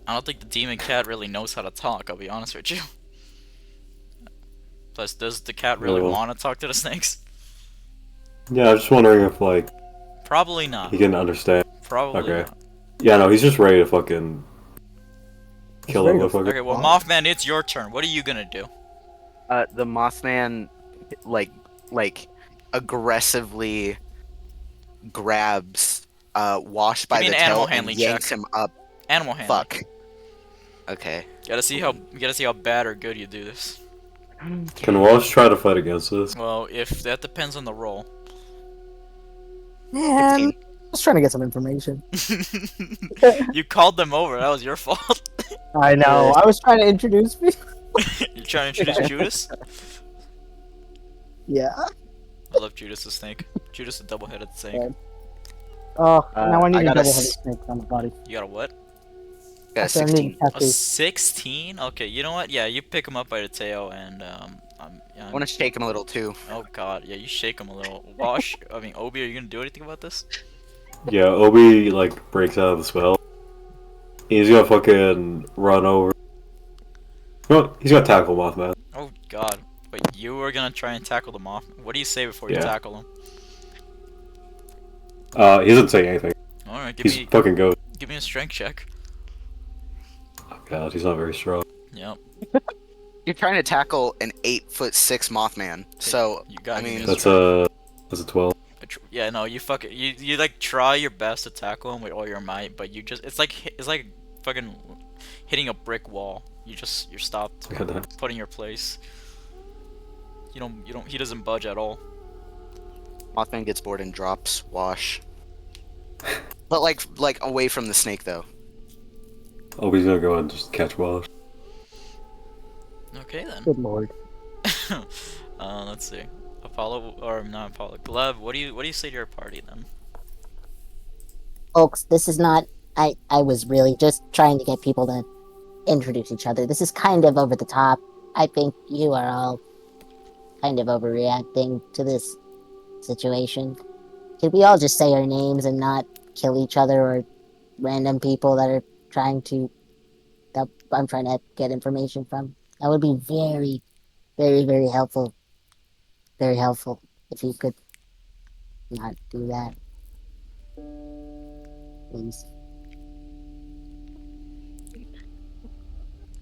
I don't think the demon cat really knows how to talk. I'll be honest with you. Plus, does the cat really Oh. want to talk to the snakes? Yeah, I was just wondering if like Probably not. he can understand. Probably Okay. not. Yeah, no, he's just ready to fucking kill that ready to motherfucker. Okay, well, Mothman, it's your turn. What are you gonna do? The Mothman like aggressively grabs Wash by me the an animal tail and handling yanks check. him up. Animal handling. Fuck. Okay. You gotta see how bad or good you do this. Can Wash try to fight against this? Well, if that depends on the roll. Man, just trying to get some information. You called them over. That was your fault. I know. I was trying to introduce me. You're trying to introduce Judas? Yeah. I love Judas the snake. Judas the double-headed snake. Yeah. Oh, now I need I a got a double-headed s- snake on the body. You got a what? Got a I said I need 16. a A tattoo. 16? Okay, you know what? Yeah, you pick him up by the tail and I want to shake him a little too. oh god, yeah, you shake him a little. Obi, are you gonna do anything about this? Yeah, Obi like breaks out of the spell. He's gonna fucking run over. No, he's gonna tackle Mothman. Oh god. Wait, you were gonna try and tackle the moth. What do you say before you Yeah. tackle him? He doesn't say anything. Alright, He's fucking goes. give me a strength check. Oh god, he's not very strong. Yep. You're trying to tackle an 8'6" Mothman. So You got I mean, me. That's a 12. Yeah, no, you like try your best to tackle him with all your might, but it's like fucking hitting a brick wall. You're stopped. God damn. Put in your place. He doesn't budge at all. Mothman gets bored and drops Wash. But like away from the snake though. Obi's gonna go and just catch Wash. Okay then. Good lord. Let's see. Apollo or not Apollo. Gleb, what do you say to your party then? Folks, this is not. I was really just trying to get people to introduce each other. This is kind of over the top. I think you are all kind of overreacting to this situation. Could we all just say our names and not kill each other or random people that I'm trying to get information from? That would be very, very, very helpful. Very helpful if you could not do that. Please.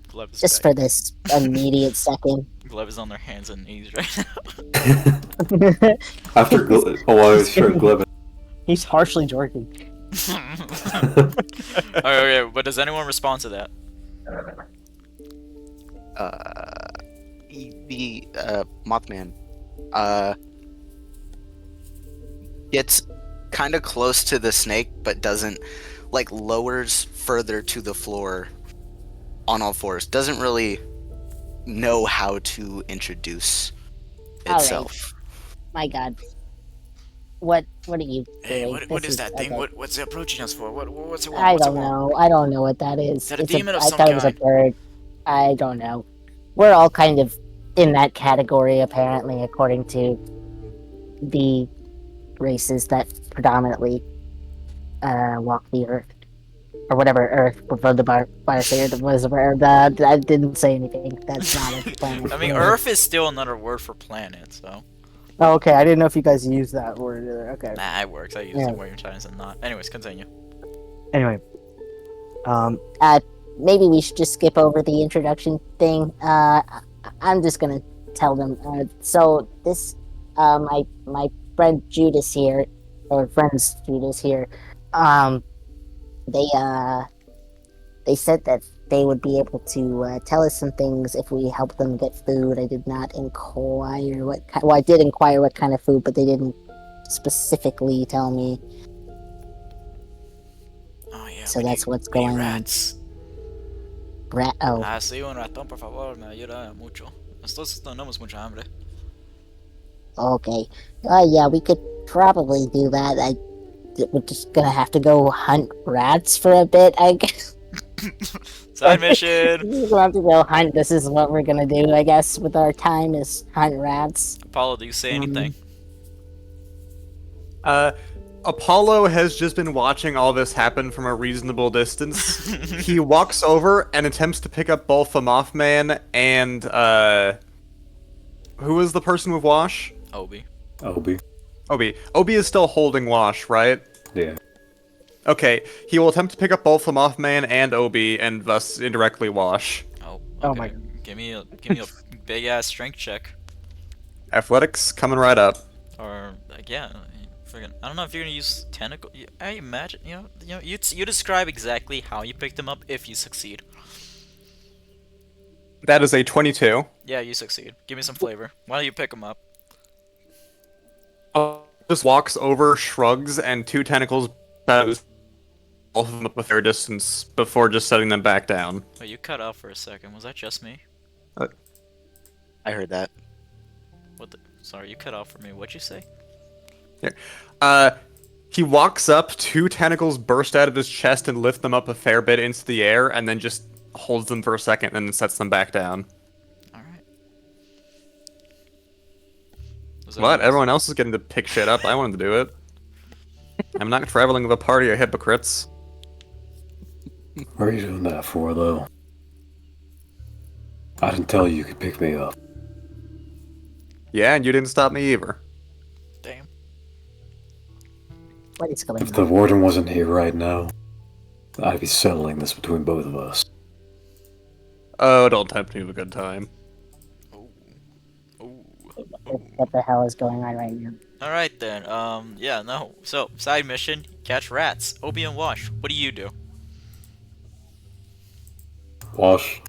Gleb is Just for this immediate second. Gleb is on their hands and knees right now. After sure, Gleb. He's harshly jerking. Okay, but does anyone respond to that? The Mothman gets kind of close to the snake, but doesn't lowers further to the floor on all fours. Doesn't really know how to introduce All right. itself. My God. What are you doing? Hey, what This is that thing? okay. What's it approaching us for? What's it want? I What's it don't want? know. I don't know what that is. Is that a It's demon of I some thought it was a kind? bird. I don't know. We're all kind of in that category, apparently, according to the races that predominantly walk the earth. Or whatever, Earth, before the biosphere was I didn't say anything. That's not a planet. I mean, Earth is still another word for planet, so. Oh, okay. I didn't know if you guys used that word either. Okay. Nah, it works. I use Yeah. it more times than not. Anyways, continue. Anyway. Maybe we should just skip over the introduction thing. I'm just gonna tell them. So this, my friend Judas here, or friends Judas here, they said that they would be able to tell us some things if we help them get food. I did not inquire what kind. Well, I did inquire what kind of food, but they didn't specifically tell me. Oh yeah. So that's what's we need going on. rats. Oh. Ah, sí, un ratón, por favor, me ayuda mucho. Nosotros tenemos mucha hambre. Okay. Yeah, we could probably do that. We're just gonna have to go hunt rats for a bit, I guess. Side mission. We'll have to go hunt. This is what we're gonna do, I guess, with our time is hunt rats. Apollo, do you say anything? Apollo has just been watching all this happen from a reasonable distance. He walks over and attempts to pick up both the Mothman and who is the person with Wash? Obi. Obi. Obi. Obi is still holding Wash, right? Yeah. Okay, he will attempt to pick up both the Mothman and Obi, and thus indirectly Wash. Oh. Oh Okay. my- Give me a big ass strength check, Athletics coming right up. or yeah. Friggin', I don't know if you're gonna use tentacle. I imagine you describe exactly how you picked them up if you succeed. That is a 22. Yeah, you succeed. Give me some flavor. Why don't you pick them up? Just walks over, shrugs, and two tentacles both of them up a fair distance before just setting them back down. Oh, you cut off for a second. Was that just me? I heard that. What the? Sorry, you cut off for me. What'd you say? He walks up, two tentacles burst out of his chest and lift them up a fair bit into the air, and then just holds them for a second and then sets them back down. Alright. What? Everyone else is getting to pick shit up. I wanted to do it. I'm not traveling with a party of hypocrites. What are you doing that for, though? I didn't tell you could pick me up. Yeah, and you didn't stop me either. Damn. What is going If on? the Warden wasn't here right now, I'd be settling this between both of us. Oh, don't tempt me with a good time. Oh. Oh. What the hell is going on right now? Alright then. Yeah, no. So, side mission: catch rats. Obi and Wash. What do you do? Wash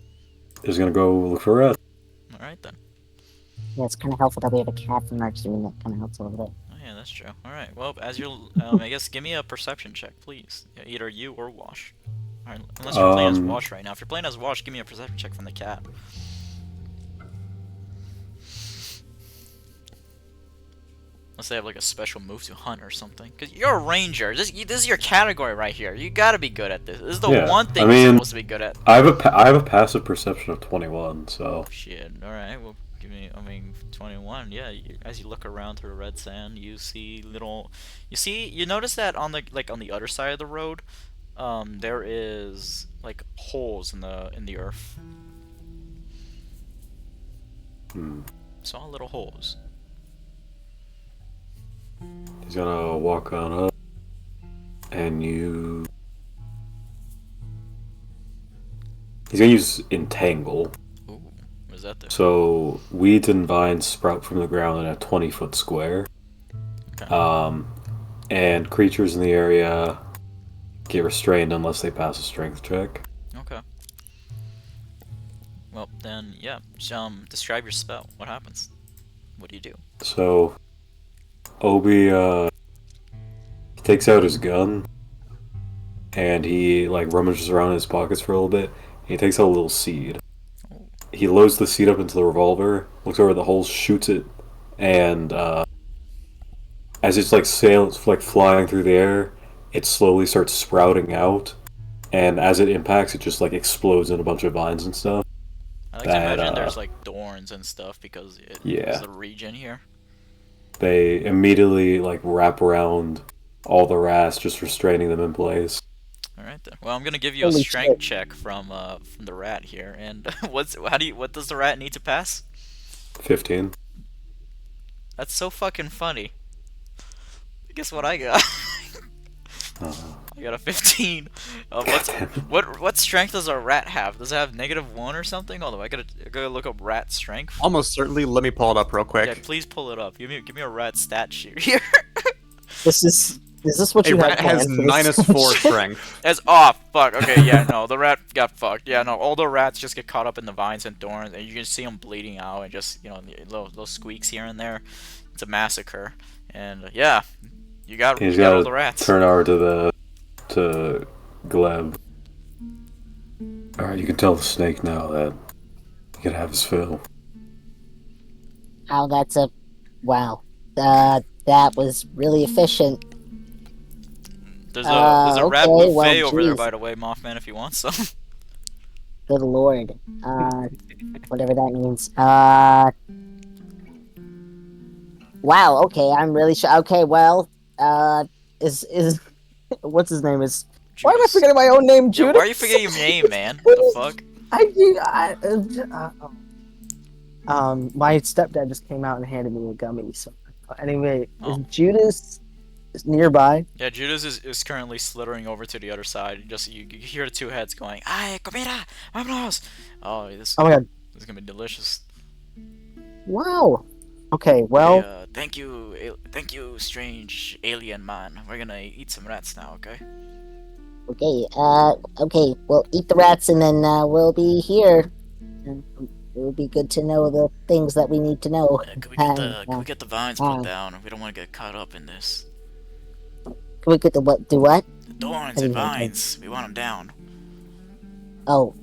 is gonna go look for a rat. Alright then. Yeah, it's kind of helpful that we have a cat from our team that kind of helps a little bit. Oh yeah, that's true. All right. Well, as you, I guess, give me a perception check, please. Yeah, either you or Wash. All right, unless you're playing as Um, Wash right now. If you're playing as Wash, give me a perception check from the cat. Unless they have like a special move to hunt or something. Cause you're a ranger. This is your category right here. You gotta be good at this. This is the yeah. one thing I you're mean, supposed to be good at. I have a passive perception of 21, so Shit. All right. Well, give me. I mean, 21. Yeah. As you look around to the red sand, you see little. You notice that on the other side of the road, there is like holes in the earth. hmm. Small little holes. He's gonna walk on up, and he's gonna use entangle. Ooh. What does that do? So weeds and vines sprout from the ground in a 20-foot square. Okay. And creatures in the area get restrained unless they pass a strength check. Okay. Well, then, yeah. Describe your spell. What happens? What do you do? So Obi takes out his gun and he like rummages around in his pockets for a little bit. He takes out a little seed. Oh. He loads the seed up into the revolver, looks over the holes, shoots it, and as it's like flying through the air, it slowly starts sprouting out, and as it impacts, it just like explodes in a bunch of vines and stuff. I like to imagine there's like thorns and stuff because it's the region here. They immediately like wrap around all the rats, just restraining them in place. All right then. Well, I'm gonna give you a Holy strength shit. check from the rat here. And what does the rat need to pass? 15. That's so fucking funny. Guess what I got? I got a 15. What strength does a rat have? Does it have -1 or something? Hold on, I gotta look up rat strength. Almost certainly. Let me pull it up real quick. Yeah, please pull it up. Give me a rat stat sheet here. Is this what A you rat had has planned for this -4 session? strength. That's off. Fuck. Okay, yeah, no, the rat got fucked. Yeah, no, all the rats just get caught up in the vines and thorns, and you can see them bleeding out and just little squeaks here and there. It's a massacre, and yeah, you got He's all got the rats. to turn over to Gleb. Alright, you can tell the snake now that he can have his fill. Oh, wow. That was really efficient. There's a rat okay, buffet well, over there, geez. by the way, Mothman, if you want some. Good lord. Whatever that means. Wow, okay, I'm really sure. Okay, well, is What's his name? Why am I Judas. forgetting my own name, Yeah, Judas? why are you forgetting your name, man? What the fuck? My stepdad just came out and handed me a gummy. So anyway, Oh. is Judas nearby? Yeah, Judas is currently slithering over to the other side. Just you hear the two heads going, "Ay, comida, vámonos!" Oh, Oh my god! this is gonna be delicious. Wow. Okay, Hey, well, thank you, strange alien man. We're gonna eat some rats now, okay? Okay, we'll eat the rats and then, we'll be here. And it would be good to know the things that we need to know. Can we get the vines put down? We don't want to get caught up in this. Can we get the what? Do what? The thorns What do and you mean? vines. We want them down. Oh.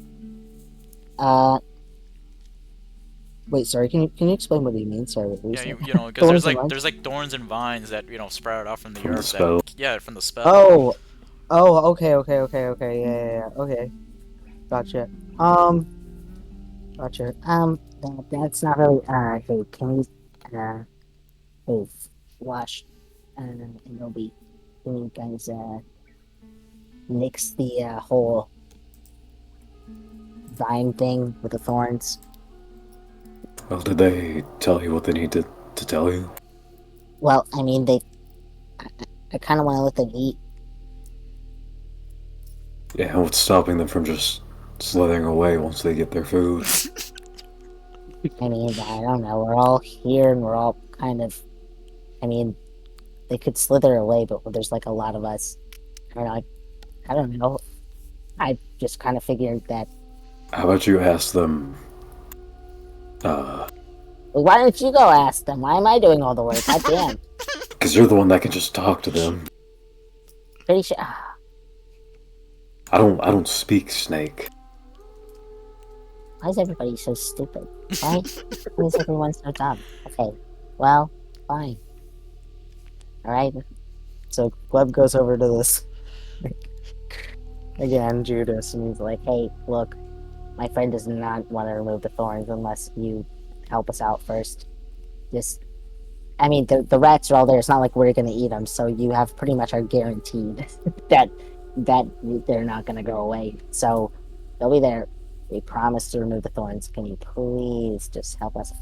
Wait, sorry, can you explain what he means? Sorry, what were you Yeah, saying? you know, because Thorns and vines? there's like thorns and vines that sprout out from the From the earth. spell. Yeah, from the spell. Okay, yeah, okay. Gotcha. Gotcha. That's not really, hey, can we, hey, Wash, and Obi, can you guys, nix the, whole vine thing with the thorns? Well, did they tell you what they need to tell you? Well, I mean, I kind of want to let them eat. Yeah, what's stopping them from just slithering away once they get their food? I mean, I don't know, we're all here and we're all kind of, I mean, they could slither away, but there's like a lot of us. I don't know. I just kind of figured that. How about you ask them, Well, why don't you go ask them? Why am I doing all the work? God damn. Because you're the one that can just talk to them. Pretty sure. I don't speak snake. Why is everybody so stupid? Why is everyone so dumb? Okay, well, fine. Alright. So Gleb goes over to this again, Judas, and he's like, "Hey, look, My friend does not want to remove the thorns unless you help us out first. Just, I mean, the rats are all there. It's not like we're gonna eat them, so you have pretty much are guaranteed that they're not gonna go away. So they'll be there. We promise to remove the thorns. Can you please just help us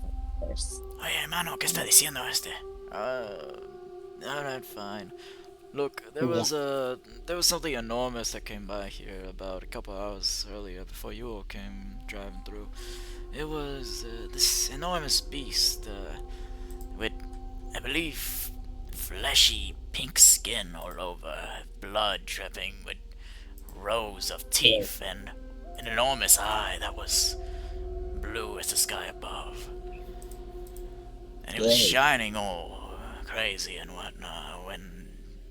first?" Oye, hermano, ¿qué está diciendo este? Alright, fine. Look, there was something enormous that came by here about a couple hours earlier before you all came driving through. It was this enormous beast with, I believe, fleshy pink skin all over, blood dripping with rows of teeth and an enormous eye that was blue as the sky above. And it was shining all crazy and whatnot when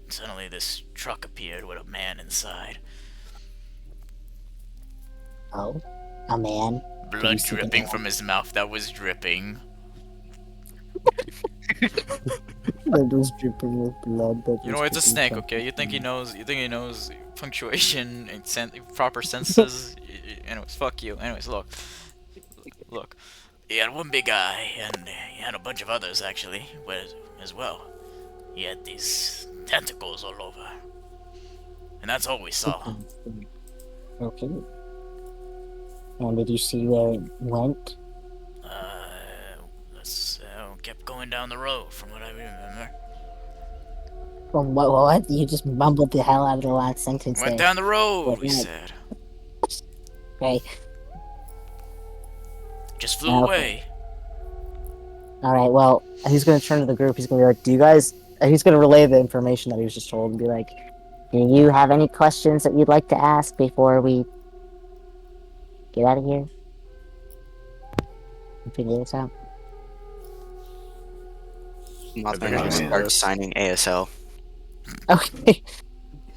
suddenly this truck appeared with a man inside. Oh, a man. Blood dripping from his mouth that was dripping. that was dripping with blood. You know, it's a snake, okay? You think he knows punctuation and proper senses? Anyways, fuck you. Anyways, look. He had one big eye, and he had a bunch of others, actually, as well. He had these tentacles all over. And that's all we saw. Okay. And did you see where it went? Kept going down the road, from what I remember. From what? You just mumbled the hell out of the last sentence Went there. down the road, What we went? said. Okay. Just flew away. Alright, well, He's gonna turn to the group. He's gonna be like, "Do you guys?" And he's gonna relay the information that he was just told and be like, do you have any questions that you'd like to ask before we get out of here? Figure this out. Mothman just starts signing ASL. "Okay."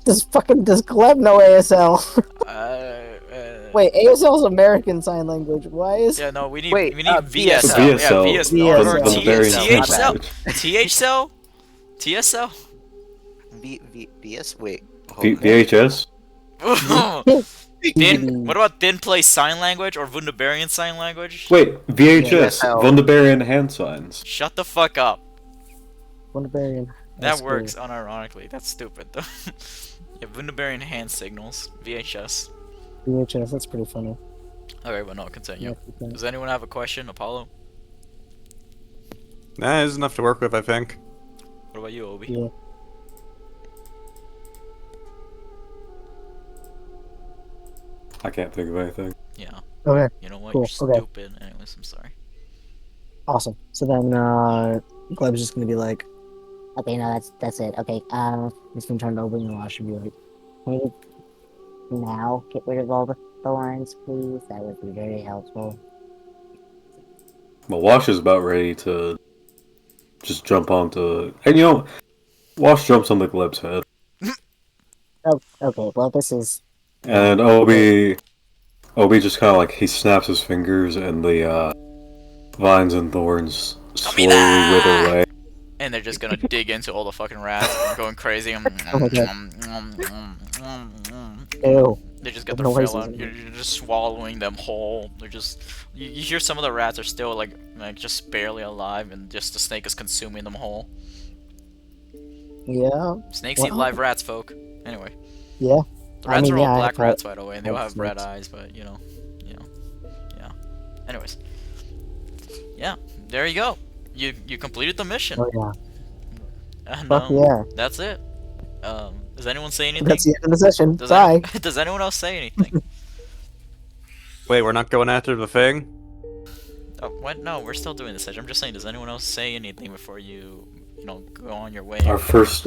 Does Gleb know ASL? Wait, ASL is American Sign Language. Why is? Yeah, no, we need Wait, VSL. VSL. Yeah, VSL. Or VSL. THCell? TSL? BS? Wait. hold on. VHS? What about Thin Play Sign Language or Wunderbarian Sign Language? Wait, VHS. VSL. Wunderbarian hand signs. Shut the fuck up. Wunderbarian. That works unironically. That's stupid though. Yeah, Wunderbarian hand signals. VHS. VHS. That's pretty funny. Okay, but no, continue. Yeah, Does anyone have a question, Apollo? Nah, there's enough to work with, I think. What about you, Obi? Yeah. I can't think of anything. Yeah. Okay. You know what? Cool, You're okay. stupid. Anyways, I'm sorry. Awesome. So then, Gleb's just gonna be like, Okay, no, that's it. Okay, he's gonna turn to Obi and Wash and be like, can you now get rid of all the thorns, please? That would be very helpful. Well, Wash is about ready to just jump onto... And you know, Wash jumps on the Gleb's head. Oh, okay, well, this is... And Obi just kind of like, he snaps his fingers and the vines and thorns slowly wither away. And they're just gonna dig into all the fucking rats and going crazy. "Oh my Ew." They just got The their fill noises out. in You're just swallowing them whole. They're just. You hear some of the rats are still like just barely alive, and just the snake is consuming them whole. Yeah. Snakes eat Well- live rats, folk. Anyway. Yeah. The rats are all yeah, black I've rats, had- by the way, and they all had have red snakes. eyes, but yeah. Anyways. Yeah, there you go. You completed the mission. Oh yeah. And, Fuck yeah. That's it. Does anyone say anything? That's the end of the session. Does Bye. does anyone else say anything? Wait, we're not going after the thing? Oh, what? No, we're still doing this session. I'm just saying, does anyone else say anything before you go on your way? Our first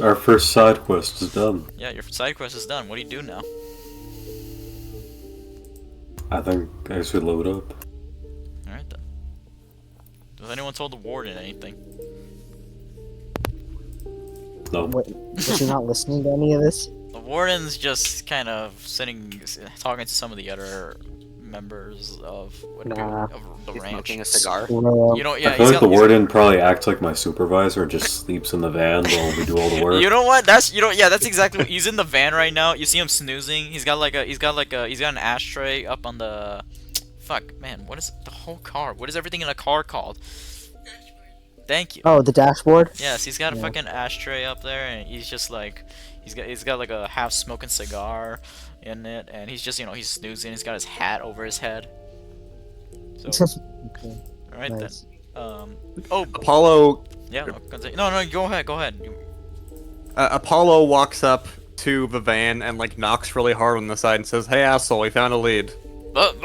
side quest is done. Yeah, your side quest is done. What do you do now? I think I should load up. Alright then. Has anyone told the Warden anything? No. What, was he not listening to any of this? The warden's just kind of sitting, talking to some of the other members of Nah. the He's ranch. smoking a cigar. You know, I yeah, feel like the he's warden probably acts like my supervisor and just sleeps in the van while we do all the work. You know what? That's exactly what, he's in the van right now. You see him snoozing. He's got an ashtray up on the fuck, man, what is the whole car? What is everything in a car called? Thank you. Oh, the dashboard? Yes, he's got a Yeah. fucking ashtray up there, and he's just like, he's got like a half smoking cigar in it, and he's just, he's snoozing. He's got his hat over his head. So, Okay, all right nice. then. Oh, Apollo yeah. No, continue. No, go ahead. Go ahead. Apollo walks up to the van and like knocks really hard on the side and says, "Hey asshole, we found a lead." What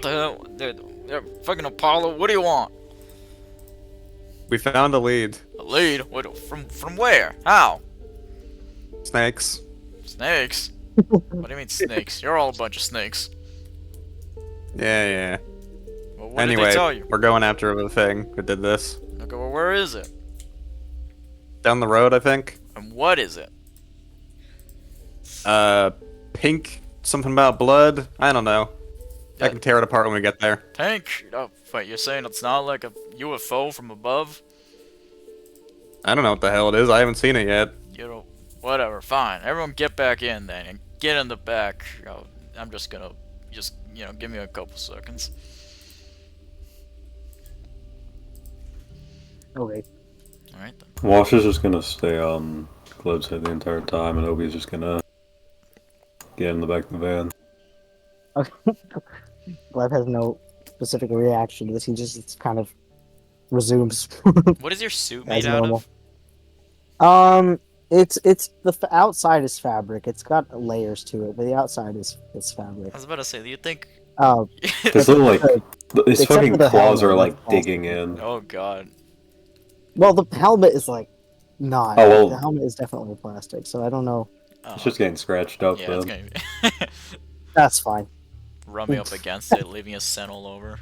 the hell? Fucking Apollo. What do you want? We found a lead. A lead? What? From where? How? Snakes. Snakes? What do you mean snakes? You're all a bunch of snakes. Yeah. Well, what did Anyway, they tell you? we're going after the thing who did this. Okay, well, where is it? Down the road, I think. And what is it? Pink, something about blood. I don't know. I Yeah. can tear it apart when we get there. Pink? Oh, wait, you're saying it's not like a UFO from above? I don't know what the hell it is. I haven't seen it yet. You know, whatever, fine. Everyone get back in then, and get in the back. Oh, I'm just gonna, give me a couple seconds. Okay. Alright then. Wash is just gonna stay on Gleb's head the entire time, and Obi's just gonna get in the back of the van. Gleb has no specific reaction to this. He just kind of resumes What is your suit as made out normal. of? It's outside is fabric. It's got layers to it, but the outside is fabric. I was about to say, do you think... Oh, His little like his Except fucking for the claws helmet, are like it's digging in. Oh god. well, the helmet is like not. Oh, well. The helmet is definitely plastic, so I don't know. Oh, It's just getting scratched up. yeah, it's Then. gonna be... That's fine. rubbing up against it, leaving a scent all over.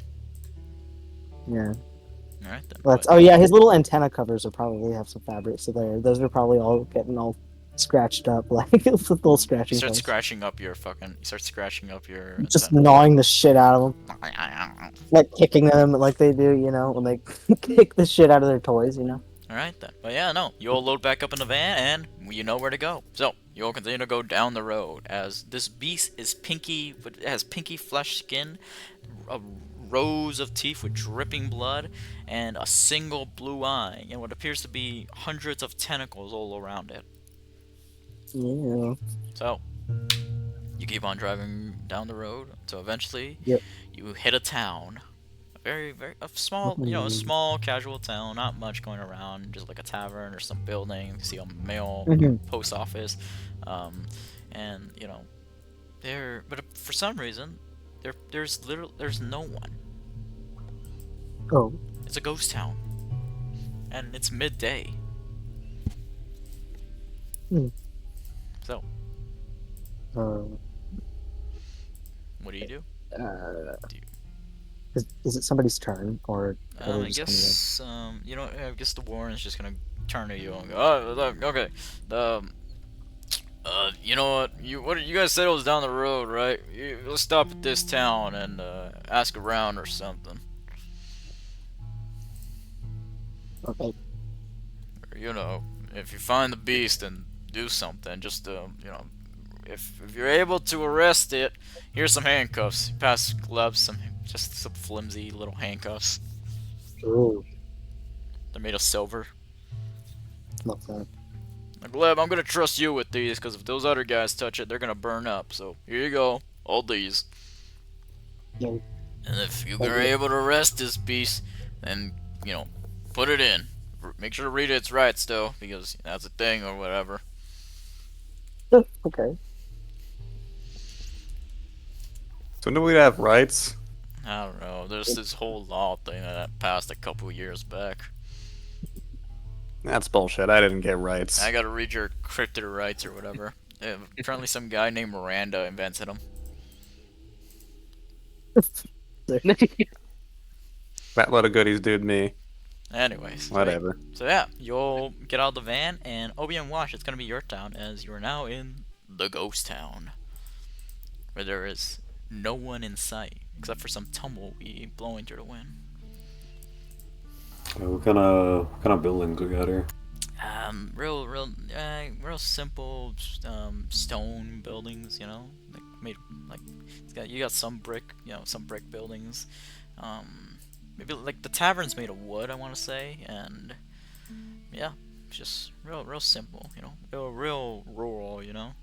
Yeah. Alright then. That's but- oh yeah, his little antenna covers will probably have some fabric, so those are probably all getting all scratched up, like it's a little You scratching. start place. scratching up your fucking... You start scratching up your... Just antenna. gnawing the shit out of them, like kicking them like they do, when they kick the shit out of their toys, Alright then. But yeah, no. You all load back up in the van and you know where to go. So, you all continue to go down the road as this beast is pinky, but it has pinky flesh skin, rows of teeth with dripping blood, and a single blue eye, and what appears to be hundreds of tentacles all around it. Yeah. So, you keep on driving down the road until eventually Yep. you hit a town. A small, a small casual town, not much going around, just like a tavern or some building. You see a mail post office, and but for some reason, there's no one. Oh. It's a ghost town, and it's midday. Hmm. So, Uh, what do you do? is it somebody's turn or? are they I just gonna guess, I guess the Warren's just gonna turn to you and go, oh, look, okay, you know what, you guys said it was down the road, right? Let's stop at this town and, ask around or something. go? Okay. Or, if you find the beast and do something, just, if you're able to arrest it, here's some handcuffs. Pass gloves, some flimsy little handcuffs. Ooh, They're made of silver. love that. Now, Gleb, I'm gonna trust you with these, because if those other guys touch it, they're gonna burn up. So, here you go. All these. Yeah. And if you're able to arrest this beast, then, put it in. Make sure to read its rights, though, because that's a thing or whatever. Okay. So when do we have rights? I don't know. There's this whole law thing that passed a couple years back. That's bullshit. I didn't get rights. I gotta read your cryptid rights or whatever. Apparently some guy named Miranda invented them. That load of goodies, dude. Me. Anyways, Whatever. so yeah, you'll get out of the van, and Obi and Wash, it's gonna be your town, as you are now in the ghost town, where there is no one in sight except for some tumbleweed blowing through the wind. What kind of buildings we got here? Real simple, stone buildings. You know, like made like you got some brick, some brick buildings. Maybe like the tavern's made of wood, I want to say, and yeah, just real simple. You know, real rural. You know.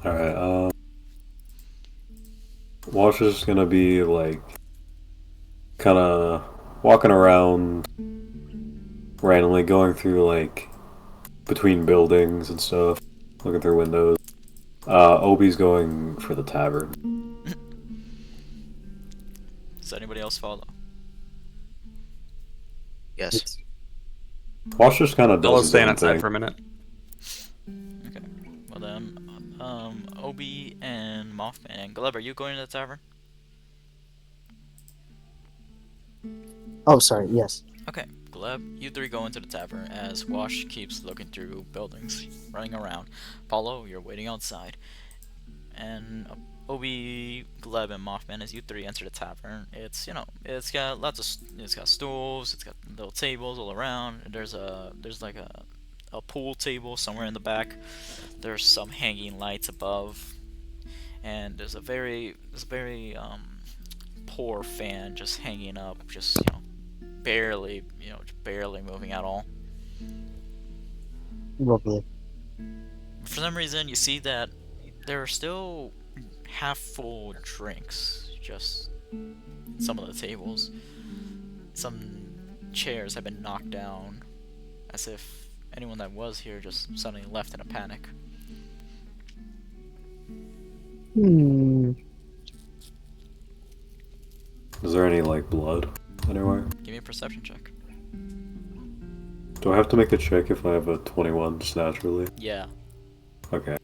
All right. Wash is gonna be like kind of walking around randomly, going through like between buildings and stuff, looking through windows. Obi's going for the tavern. Does anybody else follow? Yes. Wash just kind of I'll does his stand own outside thing. for a minute. Okay. Well then, Obi and Mothman and Gleb, are you going to the tavern? Oh, sorry. Yes. Okay, Gleb, you three go into the tavern as Wash keeps looking through buildings, running around. Paulo, you're waiting outside. And Obi, Gleb, and Mothman, as you three enter the tavern, it's it's got it's got stools, it's got little tables all around. There's like a pool table somewhere in the back. There's some hanging lights above, and there's a very poor fan just hanging up, just barely barely moving at all. Lovely. For some reason, you see that there are still half full drinks, just some of the tables. Some chairs have been knocked down, as if anyone that was here just suddenly left in a panic. Hmm. Is there any like blood anywhere? Give me a perception check. Do I have to make a check if I have a 21 just naturally? Yeah. Okay.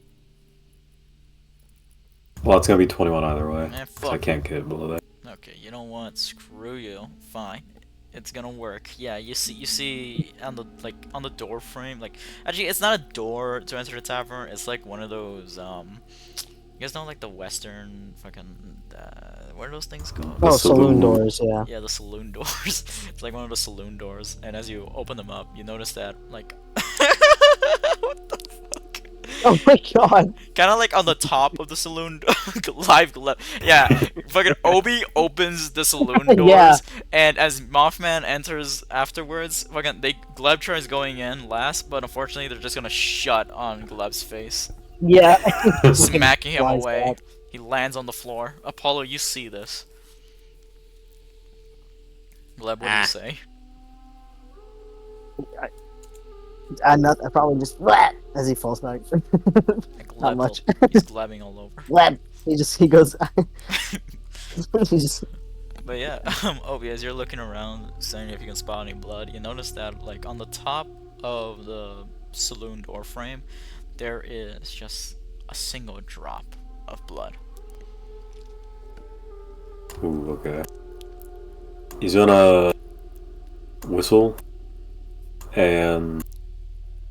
Well, it's gonna be 21 either way. 'Cause I Fuck. can't get below that. Okay, you know what? Screw you. Fine. It's gonna work. Yeah, you see on the door frame, like actually it's not a door to enter the tavern, it's like one of those you guys know like the western fucking what are those things called? The Oh, saloon saloon. doors. Yeah. Yeah, the saloon doors. It's like one of the saloon doors, and as you open them up, you notice that like what the fuck? Oh my god. Kind of like on the top of the saloon, yeah, fucking Obi opens the saloon doors, Yeah. and as Mothman enters afterwards, fucking Gleb tries going in last, but unfortunately they're just gonna shut on Gleb's face, Yeah. smacking him Flies away. back. He lands on the floor. Apollo, you see this. Gleb, what do you say? I probably just bleh, as he falls back. Like, Not much. He's glebbing all over. Bleh. He goes. he just. But yeah, Obi, as you're looking around, seeing if you can spot any blood, you notice that like on the top of the saloon door frame, there is just a single drop of blood. Ooh, okay. He's gonna whistle, and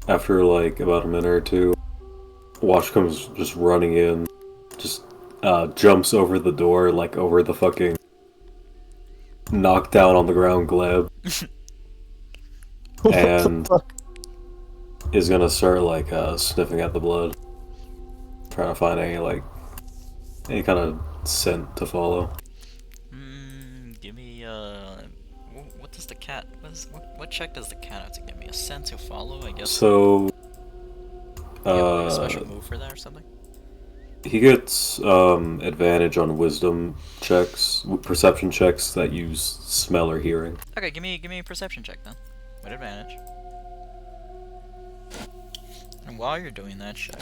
after like about a minute or two, Wash comes just running in, just jumps over the door, like over the fucking knocked down on the ground Gleb, and is gonna start like sniffing at the blood, trying to find any kind of scent to follow. Give me what does the cat? What check does the cat have to give me? A sense to follow, I guess. So, You have, like, a special move for that or something? he gets advantage on wisdom checks, perception checks that use smell or hearing. Okay, give me a perception check then, with advantage. And while you're doing that check,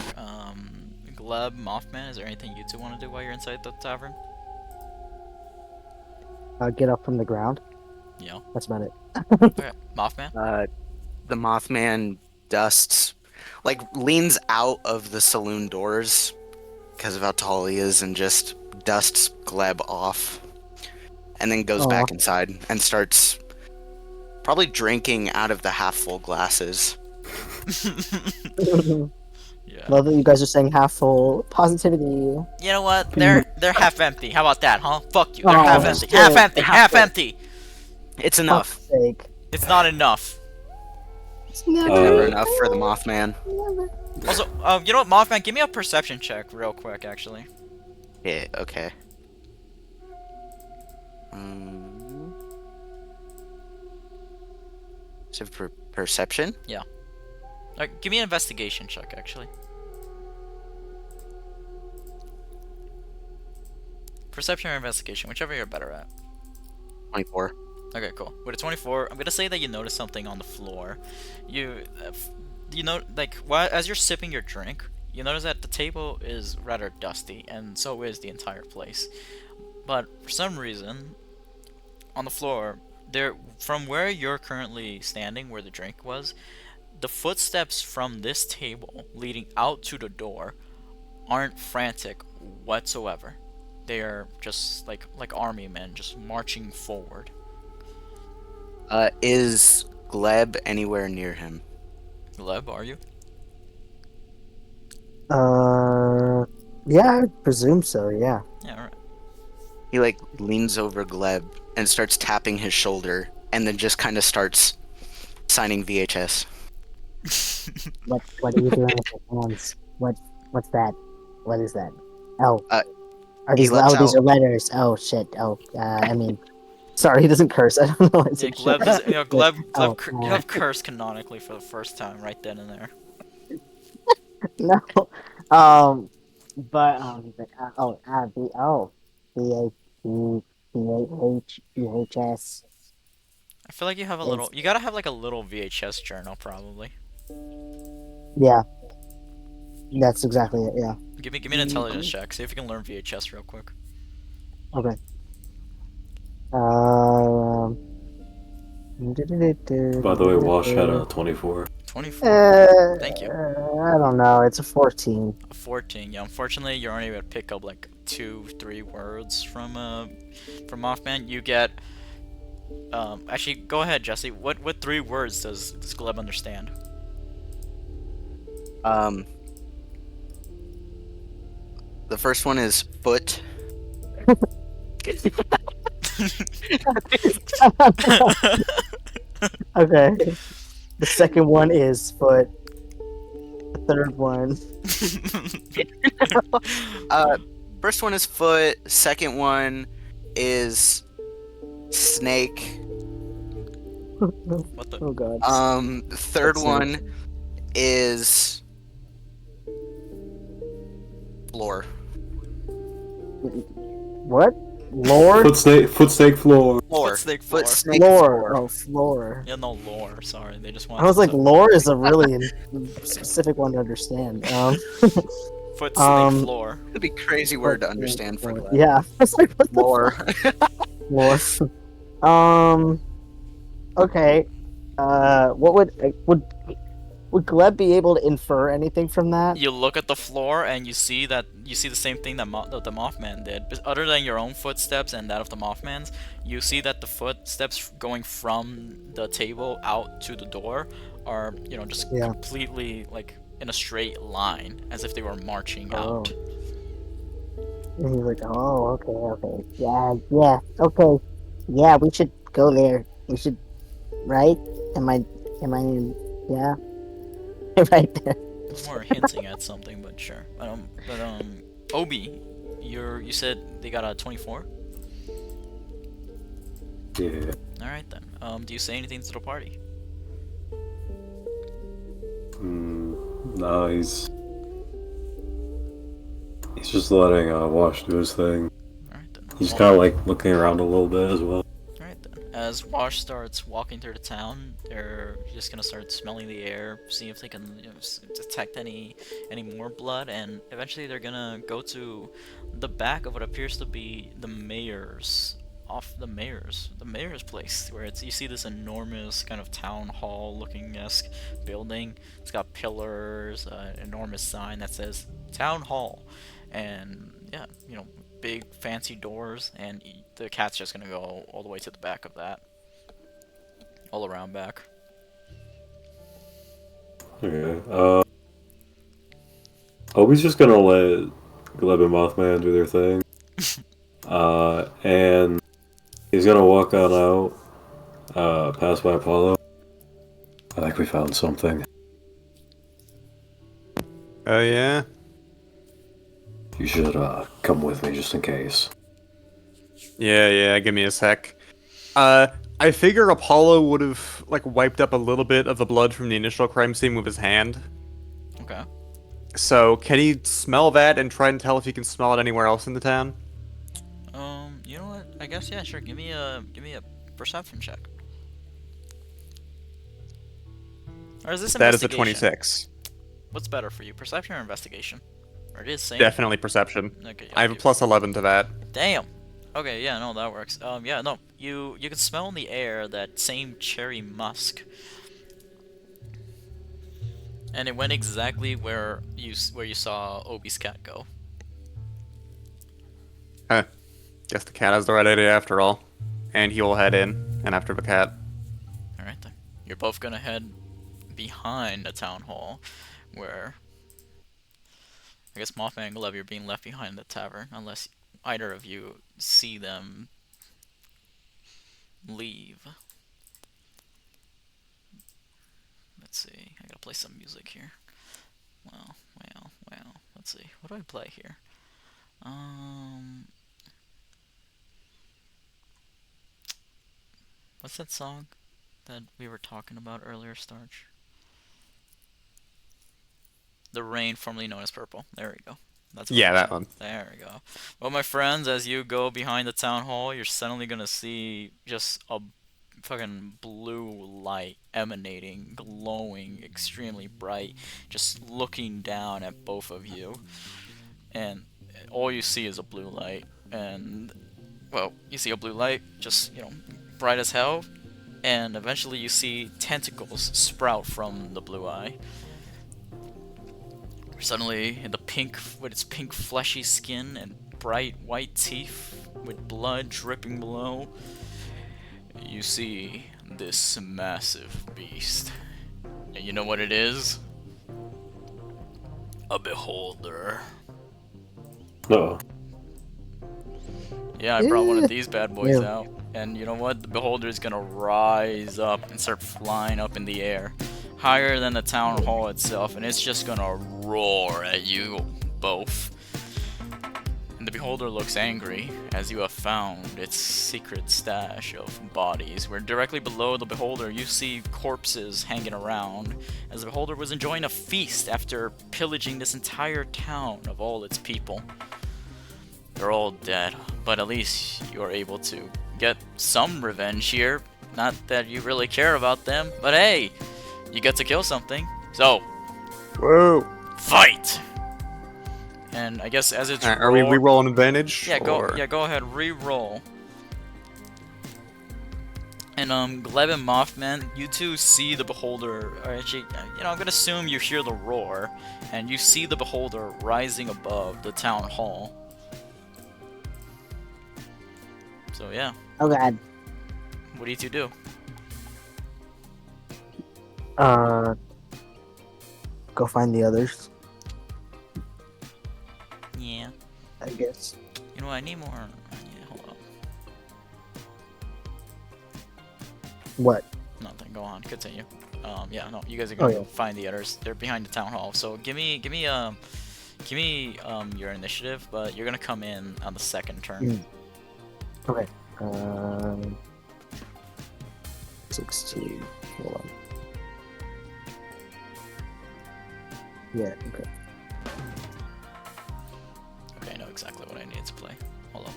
Gleb, Mothman, is there anything you two want to do while you're inside the tavern? Get up from the ground. Yeah. That's about it. Okay, Mothman. The Mothman dusts, like leans out of the saloon doors because of how tall he is, and just dusts Gleb off, and then goes Aw. back inside and starts Probably drinking out of the half-full glasses. Yeah. Love that you guys are saying half full positivity. You know what? They're half empty. How about that, huh? Fuck you. They're Oh, half empty. Half shit. empty. They're Half half full. empty. It's Fuck's enough. sake. It's not enough. It's It's never Uh, enough for the Mothman. Also, you know what, Mothman? Give me a perception check real quick, actually. Yeah, okay. Um, so for perception? Give me an investigation check, actually. Perception or investigation, whichever you're better at. 24. Okay, cool. With a 24, I'm gonna say that you notice something on the floor. You know, like, as you're sipping your drink, you notice that the table is rather dusty, and so is the entire place. But for some reason, on the floor, from where you're currently standing, where the drink was, the footsteps from this table leading out to the door aren't frantic whatsoever. They are just like army men, just marching forward. Is Gleb anywhere near him? Gleb, are you? Yeah, I presume so, yeah. Yeah, alright. He like leans over Gleb and starts tapping his shoulder and then just kind of starts signing VHS. What are you doing with your hands? What's that? What is that? Oh, Uh, are he these lets these out- are letters? Oh shit. Oh, I mean, Sorry, he doesn't curse. I don't know. Yeah, Gleb does. You know, Oh, You have cursed canonically for the first time, right then and there. no. But he's like, VHS. I feel like you have a little. You gotta have like a little VHS journal, probably. Yeah, that's exactly it. Yeah. Give me an intelligence check. See if you can learn VHS real quick. Okay. by the way, Wash had a 24. 24. Thank you. I don't know. It's a 14. A 14. Yeah, unfortunately, you're only able to pick up like 2-3 words from Mothman. You get. Actually, go ahead, Jesse. What 3 words does Gleb understand? The first one is foot. Okay. The second one is foot. The third one. First one is foot. Second one is snake. What the? Oh god. The third That's one is floor. What? Lord? Foot snake floor. Floor. Foot snake floor. Foot snake Floor. floor. Oh, floor. Yeah, no lore. Sorry, they just want. I was like, lore is a really specific one to understand. Foot snake um, floor. It'd be a crazy word to understand for that. Yeah. I was like, what the Floor. fuck? Lore. Okay. What would Gleb be able to infer anything from that? You look at the floor and you see the same thing that the Mothman did. But other than your own footsteps and that of the Mothman's, you see that the footsteps going from the table out to the door are, just Yeah. completely like in a straight line, as if they were marching out. And he's like, oh, okay. Yeah. Okay. Yeah, we should go there. We should, right? Am I? Yeah. Right there. More hinting at something, but sure. Obi, you said they got a 24. Yeah. All right then. Do you say anything to the party? No, he's just letting Wash do his thing. All right then. He's kind of like looking around a little bit as well. Alright then. As Wash starts walking through the town, they're just gonna start smelling the air, see if they can detect any more blood, and eventually they're gonna go to the back of what appears to be the mayor's place, where you see this enormous kind of town hall looking esque building. It's got pillars, an enormous sign that says Town Hall, and yeah, big fancy doors, and the cat's just gonna go all the way to the back of that. all around back. Okay. Obi's just gonna let Gleb and Mothman do their thing. And he's gonna walk on out, pass by Apollo. I think we found something. Oh, yeah? You should, come with me just in case. Yeah, give me a sec. I figure Apollo would have, like, wiped up a little bit of the blood from the initial crime scene with his hand. Okay. So, can he smell that and try and tell if he can smell it anywhere else in the town? You know what? I guess yeah, sure. Give me a perception check. Or is this That is a investigation? 26. What's better for you, perception or investigation? Or it is same. Definitely perception. Okay. Yeah, I have a plus 11 to that. Damn. Okay, yeah, no, that works. Yeah, no, you can smell in the air that same cherry musk, and it went exactly where you saw Obi's cat go. Huh. Guess the cat has the right idea after all. And he will head in and after the cat. All right then, you're both gonna head behind the town hall, where I guess Mothman and Gleb, you're being left behind the tavern, unless either of you see them leave. Let's see. I gotta play some music here. Well. Let's see. What do I play here? What's that song that we were talking about earlier, Starch? The Rain, formerly known as Purple. There we go. That's what Yeah, I'm that saying. one. There we go. Well, my friends, as you go behind the town hall, you're suddenly gonna see just a fucking blue light emanating, glowing, extremely bright, just looking down at both of you. And all you see is a blue light. And, well, you see a blue light, just, bright as hell. And eventually you see tentacles sprout from the blue eye. Suddenly, with its pink fleshy skin and bright white teeth with blood dripping below, you see this massive beast. And you know what it is? A beholder. No. Yeah, I brought one Yeah. of these bad boys Yeah. out. And you know what? The beholder is gonna rise up and start flying up in the air, higher than the town hall itself, and it's just gonna roar at you both. And the beholder looks angry, as you have found its secret stash of bodies, where directly below the beholder you see corpses hanging around, as the beholder was enjoying a feast after pillaging this entire town of all its people. They're all dead, but at least you're able to get some revenge here. Not that you really care about them, but hey, you get to kill something. So, Whoa. fight! And I guess as it's Are we re-rolling advantage? Yeah, or- go ahead, re-roll. And Gleb and Mothman, you two see the beholder. Or actually, I'm gonna assume you hear the roar, and you see the beholder rising above the town hall. So yeah, Oh god. what do you two do? Go find the others, Yeah. I guess. You know what? I need more. Hold up. What? Nothing. Go on. Continue. Yeah. No. You guys are gonna Oh, go yeah. find the others. They're behind the town hall. So give me your initiative, but you're gonna come in on the second turn. Mm. Okay. 16. Hold on. Yeah, okay. Okay, I know exactly what I need to play. Hold on.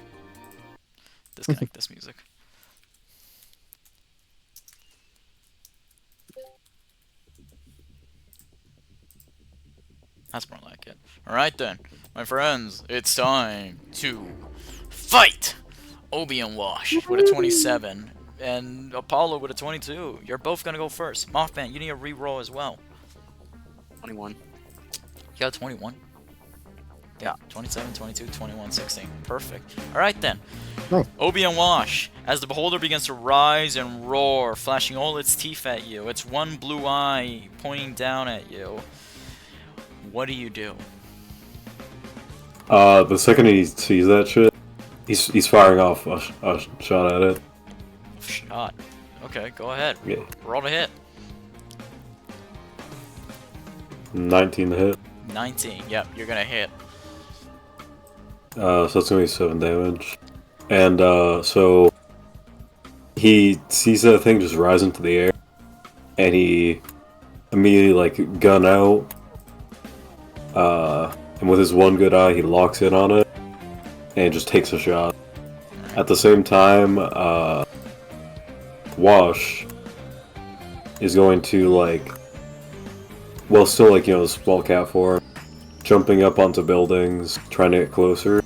Disconnect this music. That's more like it. Alright then, my friends, it's time to fight! Obi and Wash with a 27, and Apollo with a 22. You're both gonna go first. Mothman, you need a re-roll as well. 21. You got a 21. Yeah, 27, 22, 21, 16. Perfect. Alright then. Nice. Obi and Wash. As the beholder begins to rise and roar, flashing all its teeth at you, its one blue eye pointing down at you, what do you do? The second he sees that shit, he's firing off a shot at it. Shot. Okay, go ahead. Yeah. Roll to hit. 19 to hit. 19. Yep, you're gonna hit. So that's gonna be 7 damage. And so he sees that thing just rise into the air, and he immediately like gun out. And with his one good eye, he locks in on it and just takes a shot. At the same time, Wash is going to like, well, still like small cat form, jumping up onto buildings, trying to get closer,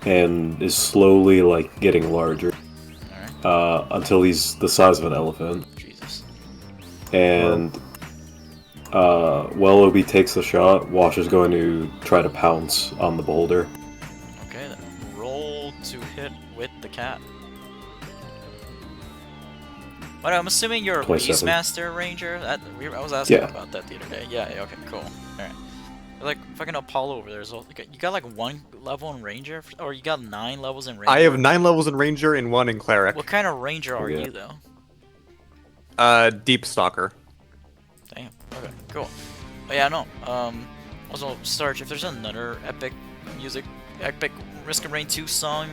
and is slowly like getting larger until he's the size of an elephant. Jesus. And while Obi takes the shot, Wash is going to try to pounce on the beholder. Okay, then roll to hit with the cat. But I'm assuming you're a 27. Beastmaster Ranger? I was asking Yeah. about that the other day. Yeah, okay, cool. Alright. Like, fucking Apollo over there. So, you got like 1 level in Ranger? Or you got 9 levels in Ranger? I have 9 levels in Ranger and 1 in Cleric. What kind of Ranger are Yeah. you, though? Deep Stalker. Damn. Okay, cool. Oh, yeah, no. Also, Starch, if there's another epic Risk of Rain 2 song,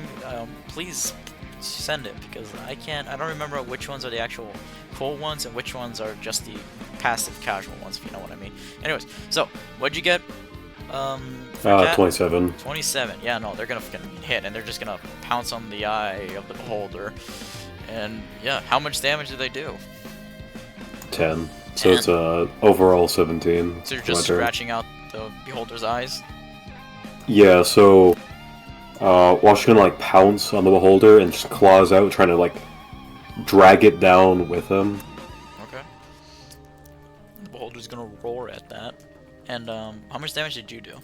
please send it, because I don't remember which ones are the actual cool ones and which ones are just the passive casual ones, if you know what I mean. Anyways, so, what'd you get? For cat? 27. 27. Yeah, no, they're gonna fucking hit, and they're just gonna pounce on the eye of the beholder. And, yeah, how much damage do they do? 10. So it's overall 17. So you're for just my turn. scratching out the beholder's eyes? Yeah, so Wash is gonna like pounce on the beholder and just claws out, trying to like drag it down with him. Okay. The beholder's gonna roar at that. And how much damage did you do?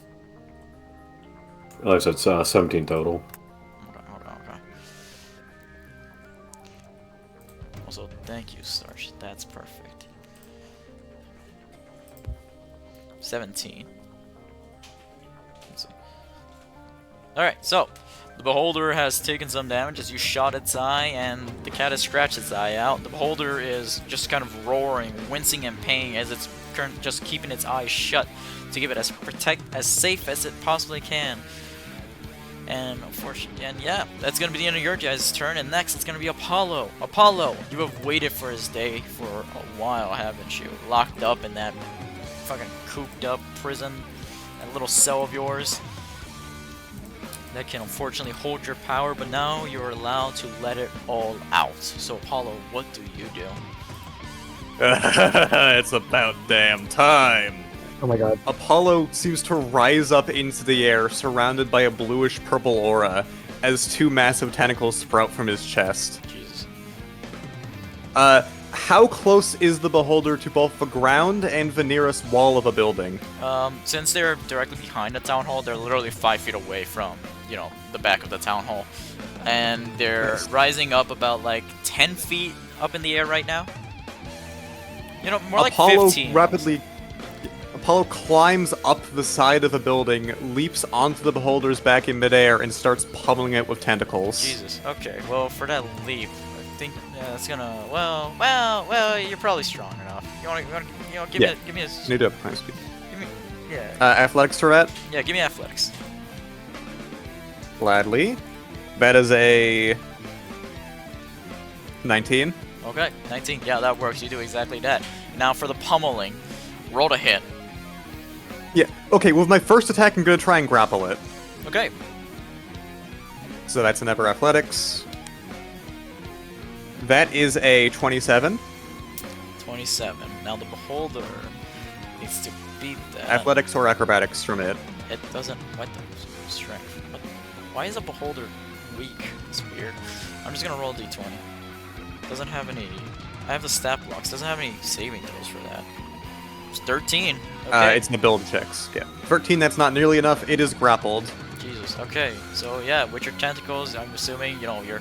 Like I said, it's 17 total. Okay. Also, thank you, Starch. That's perfect. 17. Let's see. Alright, so the beholder has taken some damage as you shot its eye, and the cat has scratched its eye out. The beholder is just kind of roaring, wincing in pain as it's just keeping its eyes shut to give it as safe as it possibly can. And unfortunately, yeah, that's gonna be the end of your guys' turn. And next, it's gonna be Apollo. Apollo, you have waited for his day for a while, haven't you? Locked up in that fucking cooped up prison, that little cell of yours that can unfortunately hold your power, but now you're allowed to let it all out. So Apollo, what do you do? It's about damn time. Oh my god. Apollo seems to rise up into the air, surrounded by a bluish-purple aura, as 2 massive tentacles sprout from his chest. Jesus. How close is the beholder to both the ground and the nearest wall of a building? Since they're directly behind the town hall, they're literally 5 feet away from, the back of the town hall. And they're rising up about like 10 feet up in the air right now. More like 15. Apollo climbs up the side of a building, leaps onto the beholder's back in midair, and starts pummeling it with tentacles. Jesus. Okay. Well, for that leap, I think it's gonna. Well. You're probably strong enough. You wanna give me a. Need to high speed. Give me. Yeah. Athletics for that? Yeah. Give me athletics. Gladly. That is a 19. Okay. 19. Yeah, that works. You do exactly that. Now for the pummeling, roll to hit. Yeah. Okay. With my first attack, I'm gonna try and grapple it. Okay. So that's another athletics. That is a 27. 27. Now the beholder needs to beat that. Athletics or acrobatics from it. It doesn't. What the strength? What? Why is a beholder weak? It's weird. I'm just gonna roll a d20. Doesn't have any. I have the stat blocks. Doesn't have any saving throws for that. It's 13. Okay. It's an ability checks. Yeah. 13, that's not nearly enough. It is grappled. Jesus. Okay. So yeah, with your tentacles, I'm assuming your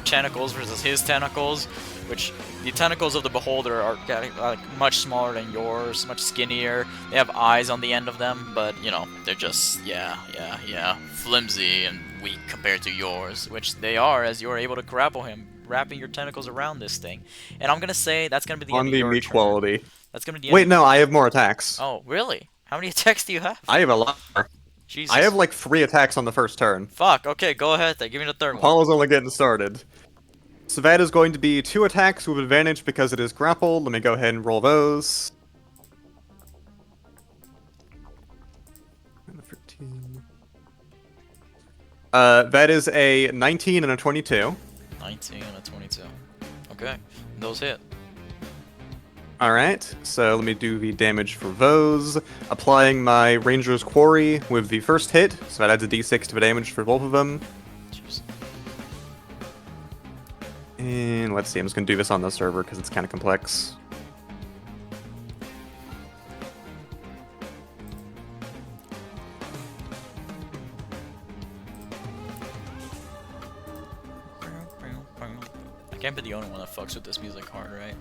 tentacles versus his tentacles, which the tentacles of the beholder are like much smaller than yours, much skinnier. They have eyes on the end of them, but they're just flimsy and weak compared to yours, which they are as you're able to grapple him, wrapping your tentacles around this thing. And I'm gonna say that's gonna be the On end the of your turn. equality. That's gonna be the Wait, end. no, I have more attacks. Oh, really? How many attacks do you have? I have a lot more. Jesus. I have like 3 attacks on the first turn. Fuck. Okay, go ahead. Then give me the third one. Apollo's only getting started. So that is going to be 2 attacks with advantage because it is grappled. Let me go ahead and roll those. 15. That is a 19 and a 22. 19 and a 22. Okay, those hit. Alright, so let me do the damage for those. Applying my Ranger's Quarry with the first hit, so that adds a d6 to the damage for both of them. Jeez. And let's see, I'm just going to do this on the server because it's kind of complex. I can't be the only one that fucks with this music hard, right?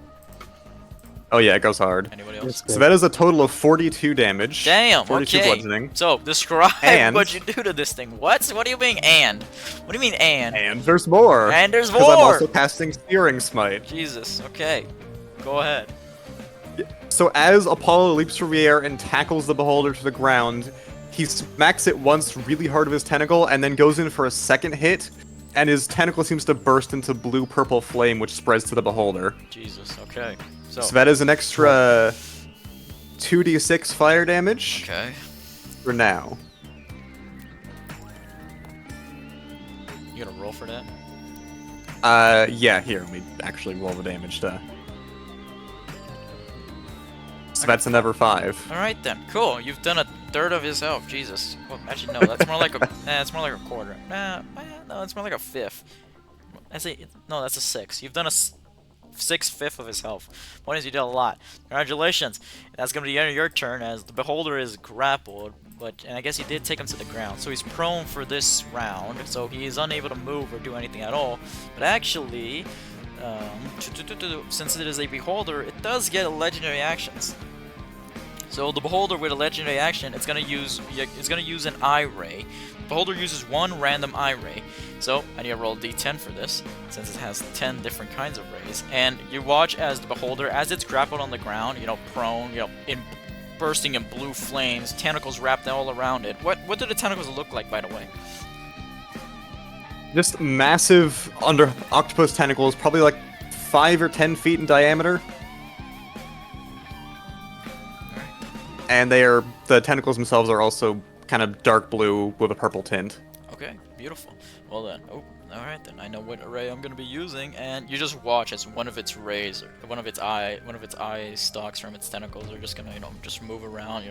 Oh yeah, it goes hard. Anybody else? So that is a total of 42 damage. Damn, 42 okay. bludgeoning. So, describe And- what you do to this thing. What? What do you mean, and? What do you mean, and? And there's more! And there's Because I'm more! also casting Searing Smite. Jesus, okay. Go ahead. So as Apollo leaps through the air and tackles the beholder to the ground, he smacks it once really hard with his tentacle and then goes in for a second hit, and his tentacle seems to burst into blue-purple flame which spreads to the beholder. Jesus, okay. So that is an extra 2d6 fire damage okay. for now. You gonna roll for that? Yeah, here, let me actually roll the damage to... So that's another 5. Alright then, cool. You've done a third of his health. Jesus. Well, actually, no, that's more like a... it's more like a quarter. No, it's more like a fifth. No, that's a 6. You've done a 6/5 of his health. Point is, you did a lot. Congratulations. That's going to be the end of your turn as the beholder is grappled. And I guess you did take him to the ground. So he's prone for this round. So he is unable to move or do anything at all. But actually... since it is a beholder, it does get legendary actions. So the beholder with a legendary action, it's gonna use an eye ray. The beholder uses 1 random eye ray. So I need to roll a d10 for this, since it has 10 different kinds of rays. And you watch as the beholder, as it's grappled on the ground, prone, bursting in blue flames, tentacles wrapped all around it. What do the tentacles look like, by the way? Just massive under octopus tentacles, probably like 5 or 10 feet in diameter. And the tentacles themselves are also kind of dark blue with a purple tint. Okay, beautiful. Well then, alright then, I know what array I'm gonna be using, and you just watch as one of its rays, or one of its eye stalks from its tentacles are just gonna, just move around,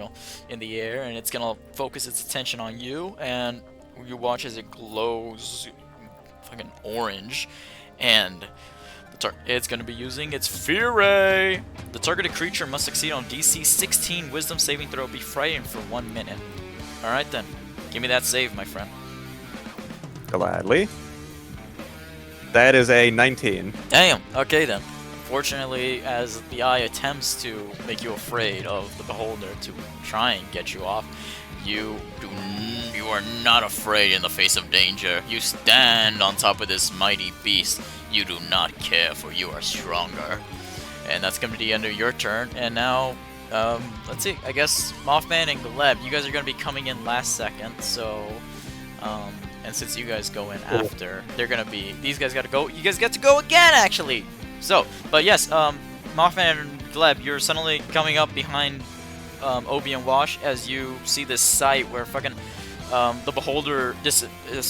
in the air, and it's gonna focus its attention on you, and you watch as it glows fucking orange, and it's going to be using its Fear Ray. The targeted creature must succeed on DC 16 Wisdom saving throw, be frightened for 1 minute. Alright then, give me that save, my friend. Gladly. That is a 19. Damn, okay then. Fortunately, as the eye attempts to make you afraid of the beholder to try and get you off, you are not afraid in the face of danger. You stand on top of this mighty beast. You do not care, for you are stronger. And that's going to be the end of your turn. And now, let's see. I guess Mothman and Gleb, you guys are going to be coming in last second. So, and since you guys go in after, they're going to be... These guys got to go. You guys get to go again, actually. So, but yes, Mothman and Gleb, you're suddenly coming up behind Obi and Wash as you see this sight where fucking the beholder, this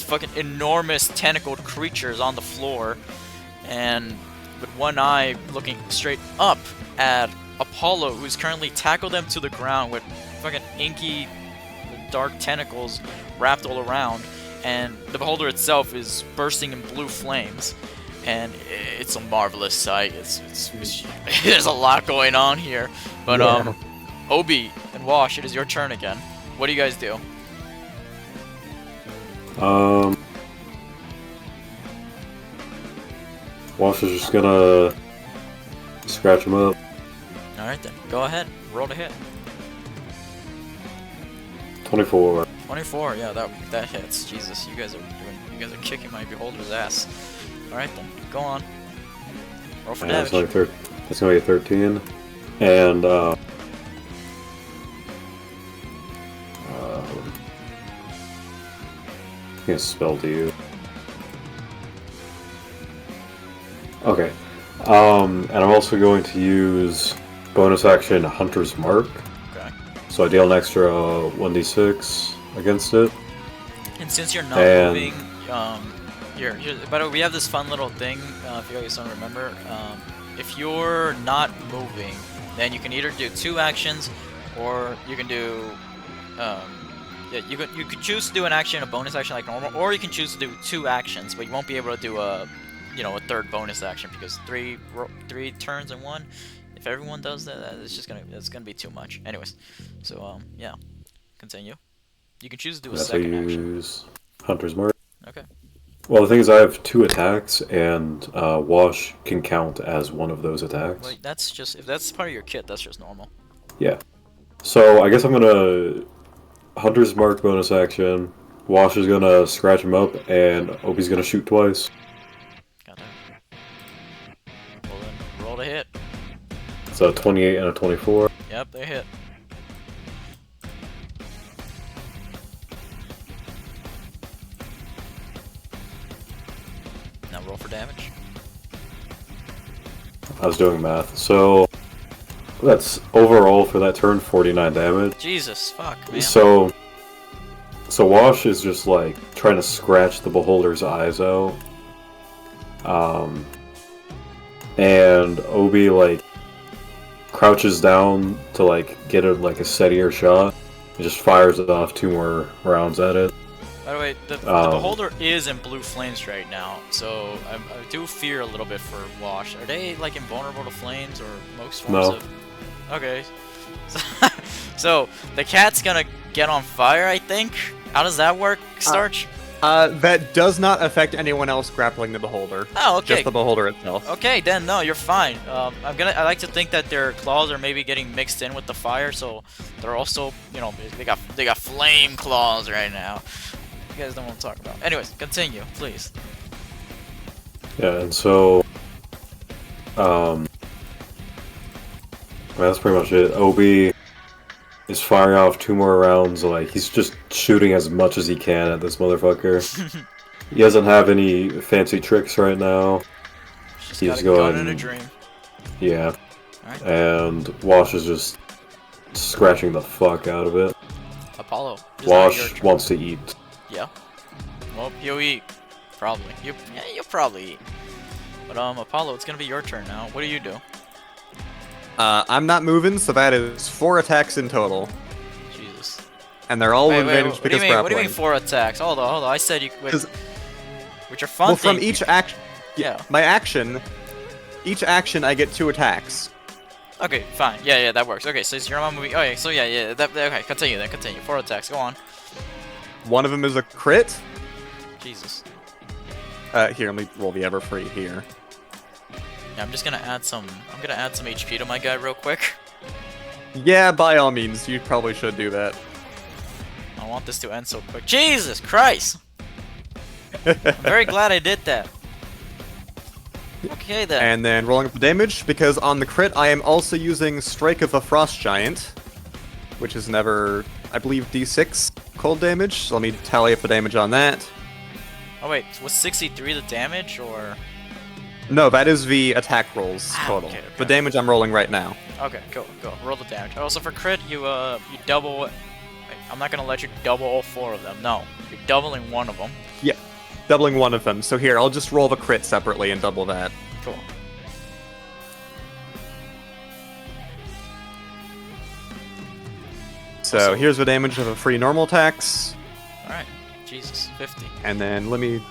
fucking enormous tentacled creature is on the floor, and with one eye looking straight up at Apollo, who's currently tackled them to the ground with fucking inky dark tentacles wrapped all around, and the beholder itself is bursting in blue flames. And it's a marvelous sight. There's a lot going on here, but Obi and Wash, it is your turn again. What do you guys do? Wash is just gonna scratch him up. Alright then, go ahead. Roll to hit. 24. 24, yeah, that hits. Jesus, you guys are kicking my beholder's ass. Alright then, go on. Roll for Yeah, damage. it's gonna be a 13. And, I guess spell to you. Okay. And I'm also going to use bonus action Hunter's Mark. Okay. So I deal an extra 1d6 against it. And since you're not And- moving, here, by the way, we have this fun little thing, if you guys don't remember. If you're not moving, then you can either do 2 actions, or you can do, yeah, you could choose to do an action, a bonus action like normal, or you can choose to do 2 actions, but you won't be able to do a, a 3rd bonus action because 3 turns in 1. If everyone does that, it's gonna be too much. Anyways, so yeah, continue. You can choose to do a So I second action. use Hunter's Mark. Okay. Well, the thing is, I have 2 attacks, and Wash can count as one of those attacks. Well, that's just if that's part of your kit, that's just normal. Yeah. So I guess I'm gonna Hunter's Mark bonus action. Wash is gonna scratch him up, and Obi's gonna shoot twice. Got that. Well then, roll to hit. So a 28 and a 24. Yep, they hit. Now roll for damage. I was doing math. So that's overall for that turn 49 damage. Jesus, fuck, man. So Wash is just like trying to scratch the beholder's eyes out. And Obi like crouches down to like get a steadier shot. He just fires it off 2 more rounds at it. By the way, the beholder is in blue flames right now, so I do fear a little bit for Wash. Are they like invulnerable to flames or most forms No. of? Okay. So the cat's gonna get on fire, I think. How does that work, Starch? That does not affect anyone else grappling the beholder. Oh, okay. Just the beholder itself. Okay, then no, you're fine. I like to think that their claws are maybe getting mixed in with the fire, so they're also, they got flame claws right now. You guys don't want to talk about. Anyways, continue, please. Yeah, and so that's pretty much it. Obi is firing off 2 more rounds. Like he's just shooting as much as he can at this motherfucker. He doesn't have any fancy tricks right now. Just He's got a going. gun and a dream. Yeah, Alright. and Wash is just scratching the fuck out of it. Apollo. It's now your Wash turn. wants to eat. Yeah. Well, you'll eat. Probably. You'll probably eat. But Apollo, it's gonna be your turn now. What do you do? I'm not moving, so that is 4 attacks in total. Jesus. And they're all Wait, advantage what do because you mean? What do you grappling. mean 4 attacks? Hold on. I said you. Wait, 'Cause- which are fun. Well, from things, each you- action... Yeah. My action... Each action, I get 2 attacks. Okay, fine. Yeah, that works. Okay, so you're on movie. Okay, so yeah. Okay, continue then. Continue. 4 attacks. Go on. One of them is a crit. Jesus. Here, let me roll the Everfree here. Yeah, I'm just gonna add some. I'm gonna add some HP to my guy real quick. Yeah, by all means, you probably should do that. I don't want this to end so quick. Jesus Christ! I'm very glad I did that. Okay then. And then rolling up the damage, because on the crit I am also using Strike of the Frost Giant, which is never, I believe, D6 cold damage. So let me tally up the damage on that. Oh wait, was 63 the damage or? No, that is the attack rolls total. okay. The damage I'm rolling right now. Okay, go. Roll the damage. Also for crit, you double. Wait, I'm not gonna let you double all 4 of them. No, you're doubling one of them. Yeah, doubling one of them. So here, I'll just roll the crit separately and double that. Cool. So Also- here's the damage of the free normal attacks. All right. Jesus, 50. And then let me...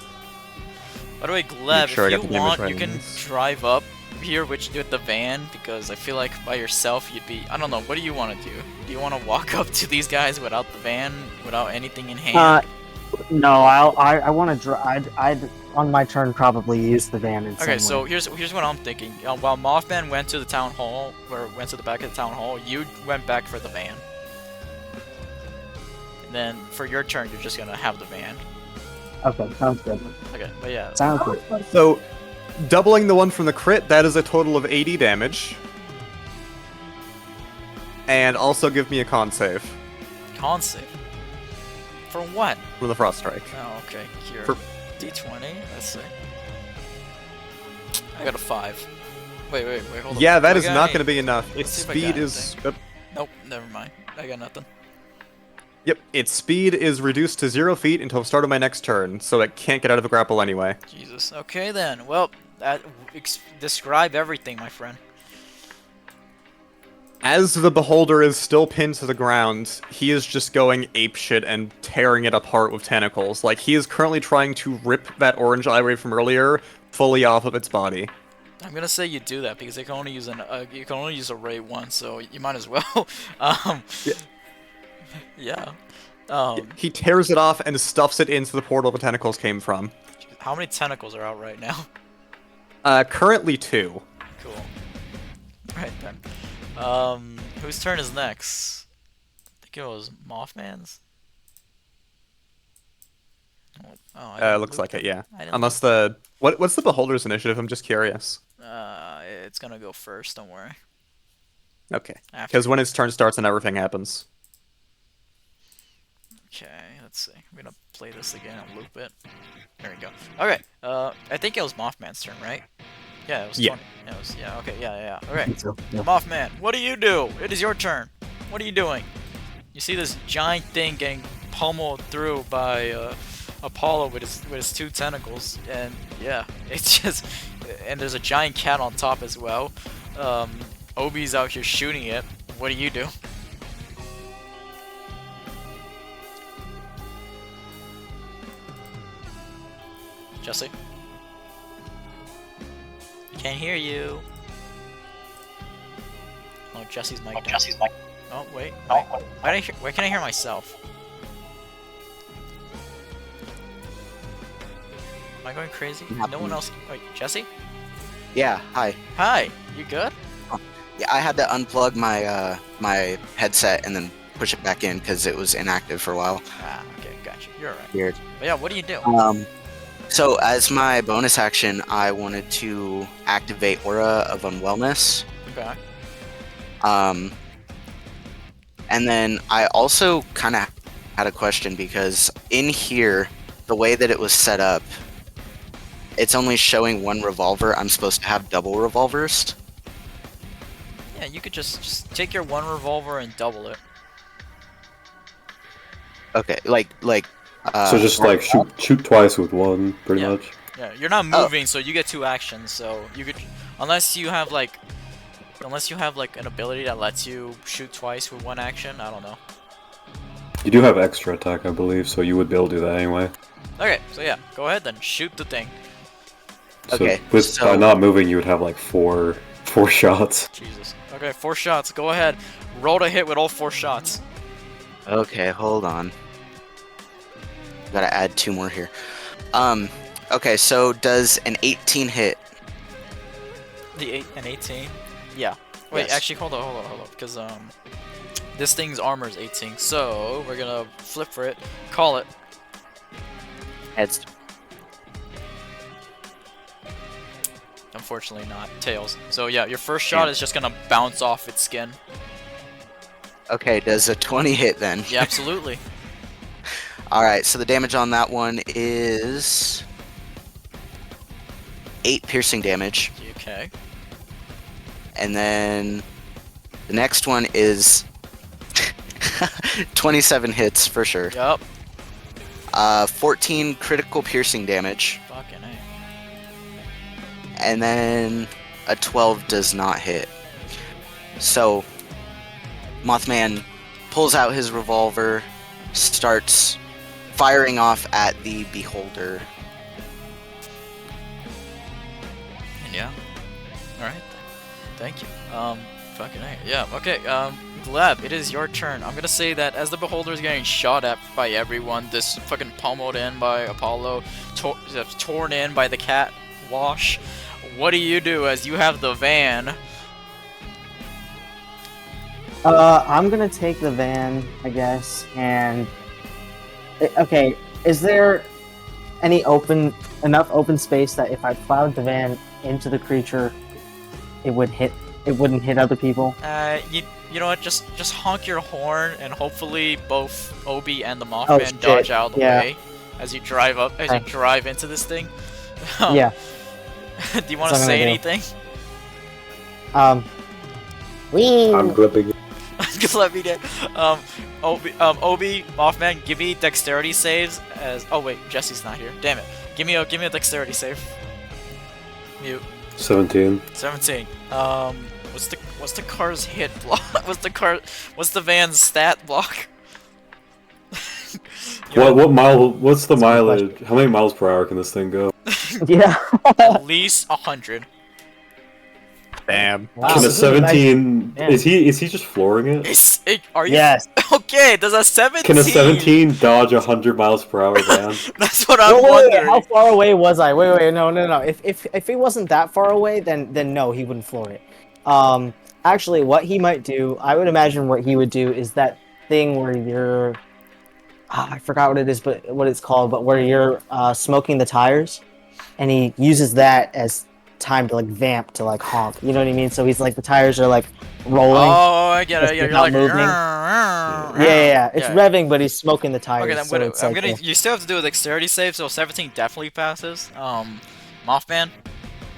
By the way, Gleb, Make sure I if got you the damage want, right you on can this. drive up here with the van because I feel like by yourself you'd be. I don't know. What do you want to do? Do you want to walk up to these guys without the van, without anything in hand? No, I want to I'd on my turn probably use the van in some Okay, so way. here's what I'm thinking. While Mothman went to the town hall, or went to the back of the town hall, you went back for the van. And then for your turn, you're just gonna have the van. Okay, sounds good. Okay, but yeah. Sounds good. So, doubling the one from the crit, that is a total of 80 damage. And also give me a con save Con save. For what? for the frost strike. Oh, okay. Here. For- D20. Let's see. I got a 5. Wait, hold on. Yeah, that Do I is got not any- going to be enough. Its see if I speed got is. Nope, never mind. I got nothing. Yep, its speed is reduced to 0 feet until the start of my next turn, so it can't get out of a grapple anyway. Jesus. Okay then. Well, describe everything, my friend. As the beholder is still pinned to the ground, he is just going apeshit and tearing it apart with tentacles. Like, he is currently trying to rip that orange eye ray from earlier fully off of its body. I'm gonna say you do that because you can only use you can only use a ray once, so you might as well. um, yeah. He tears it off and stuffs it into the portal the tentacles came from. How many tentacles are out right now? Currently 2. Cool. Right then. Whose turn is next? I think it was Mothman's. Oh, I didn't Looks loot like it, them. yeah. I didn't Unless the... What's the beholder's initiative? I'm just curious. It's gonna go first. Don't worry. Okay. After. Because when its turn starts and everything happens. Okay, let's see. I'm gonna play this again and loop it. There we go. Okay. I think it was Mothman's turn, right? Yeah, it was 20. It was. Yeah. Okay. Yeah. Okay. So, yeah. Mothman, what do you do? It is your turn. What are you doing? You see this giant thing getting pummeled through by Apollo with his 2 tentacles, and yeah, it's just, and there's a giant cat on top as well. Obi's out here shooting it. What do you do? Jesse? Can't hear you. Oh, Jesse's mic. Oh, wait. Why can't I hear myself? Am I going crazy? No one else. Wait, Jesse? Yeah, hi. Hi. You good? Yeah, I had to unplug my my headset and then push it back in because it was inactive for a while. Ah, okay, gotcha. You're alright. Weird. But yeah, what do you do? So as my bonus action, I wanted to activate Aura of Unwellness. Okay. And then I also kind of had a question because in here, the way that it was set up, it's only showing 1 revolver. I'm supposed to have double revolvers. Yeah, you could just take your 1 revolver and double it. Okay, So just like shoot twice with one, pretty Yeah. much. Yeah, you're not moving, so you get 2 actions. So you could, unless you have like an ability that lets you shoot twice with 1 action. I don't know. You do have extra attack, I believe, so you would be able to do that anyway. Okay, so yeah, go ahead then. Shoot the thing. So Okay, by so- not moving, you would have like four shots. Jesus. Okay, 4 shots. Go ahead. Roll to hit with all 4 shots. Okay, hold on. Gotta add 2 more here. Okay, so does an 18 hit? An 18. Yeah. Wait, Yes. actually, hold on, because this thing's armor is 18, so we're gonna flip for it. Call it. Heads. Unfortunately, not tails. So yeah, your first shot is just gonna bounce off its skin. Okay, does a 20 hit then? Yeah, absolutely. Alright, so the damage on that one is 8 piercing damage. Okay. And then the next one is 27 hits for sure. Yup. 14 critical piercing damage. Fucking A. And then a 12 does not hit. So Mothman pulls out his revolver, starts firing off at the beholder. Yeah. Alright. Thank you. Fucking A. Yeah, okay, Gleb, it is your turn. I'm gonna say that as the Beholder is getting shot at by everyone, this fucking pummeled in by Apollo, torn in by the cat wash, what do you do as you have the van? I'm gonna take the van, I guess, and okay. Is there any enough open space that if I plowed the van into the creature, it wouldn't hit other people? You know what? Just honk your horn, and hopefully both Obi and the Oh, Mothman shit. dodge out of the Yeah. way as you drive up, as you Okay. drive into this thing. Yeah. Do you want to That's what I'm say gonna do. anything? Wee! I'm clipping. Just let me do. Obi, Mothman, give me dexterity saves. As oh wait, Jesse's not here. Damn it. Give me a dexterity save. Mute. 17. 17. What's the car's hit block? What's the van's stat block? What's the That's a good mileage? How many miles per hour can this thing go? Yeah. At least 100. Damn. Wow, Can a this is a nice- 17 Yeah. is he just flooring it? Are you? Yes. Okay, does a 17? Can a 17 dodge 100 miles per hour van? That's what I'm Wait, wondering. how far away was I? Wait, no. If he wasn't that far away, then no, he wouldn't floor it. Actually, what he might do, I would imagine what he would do is that thing where you're, I forgot what it is, but what it's called, but where you're smoking the tires, and he uses that as time to like vamp to like honk. You know what I mean? So he's like the tires are like rolling. Oh, I get it. Just You're without like moving. Yeah. It's revving, but he's smoking the tires. Okay, then so it's like, you still have to do a dexterity save, so 17 definitely passes. Mothman,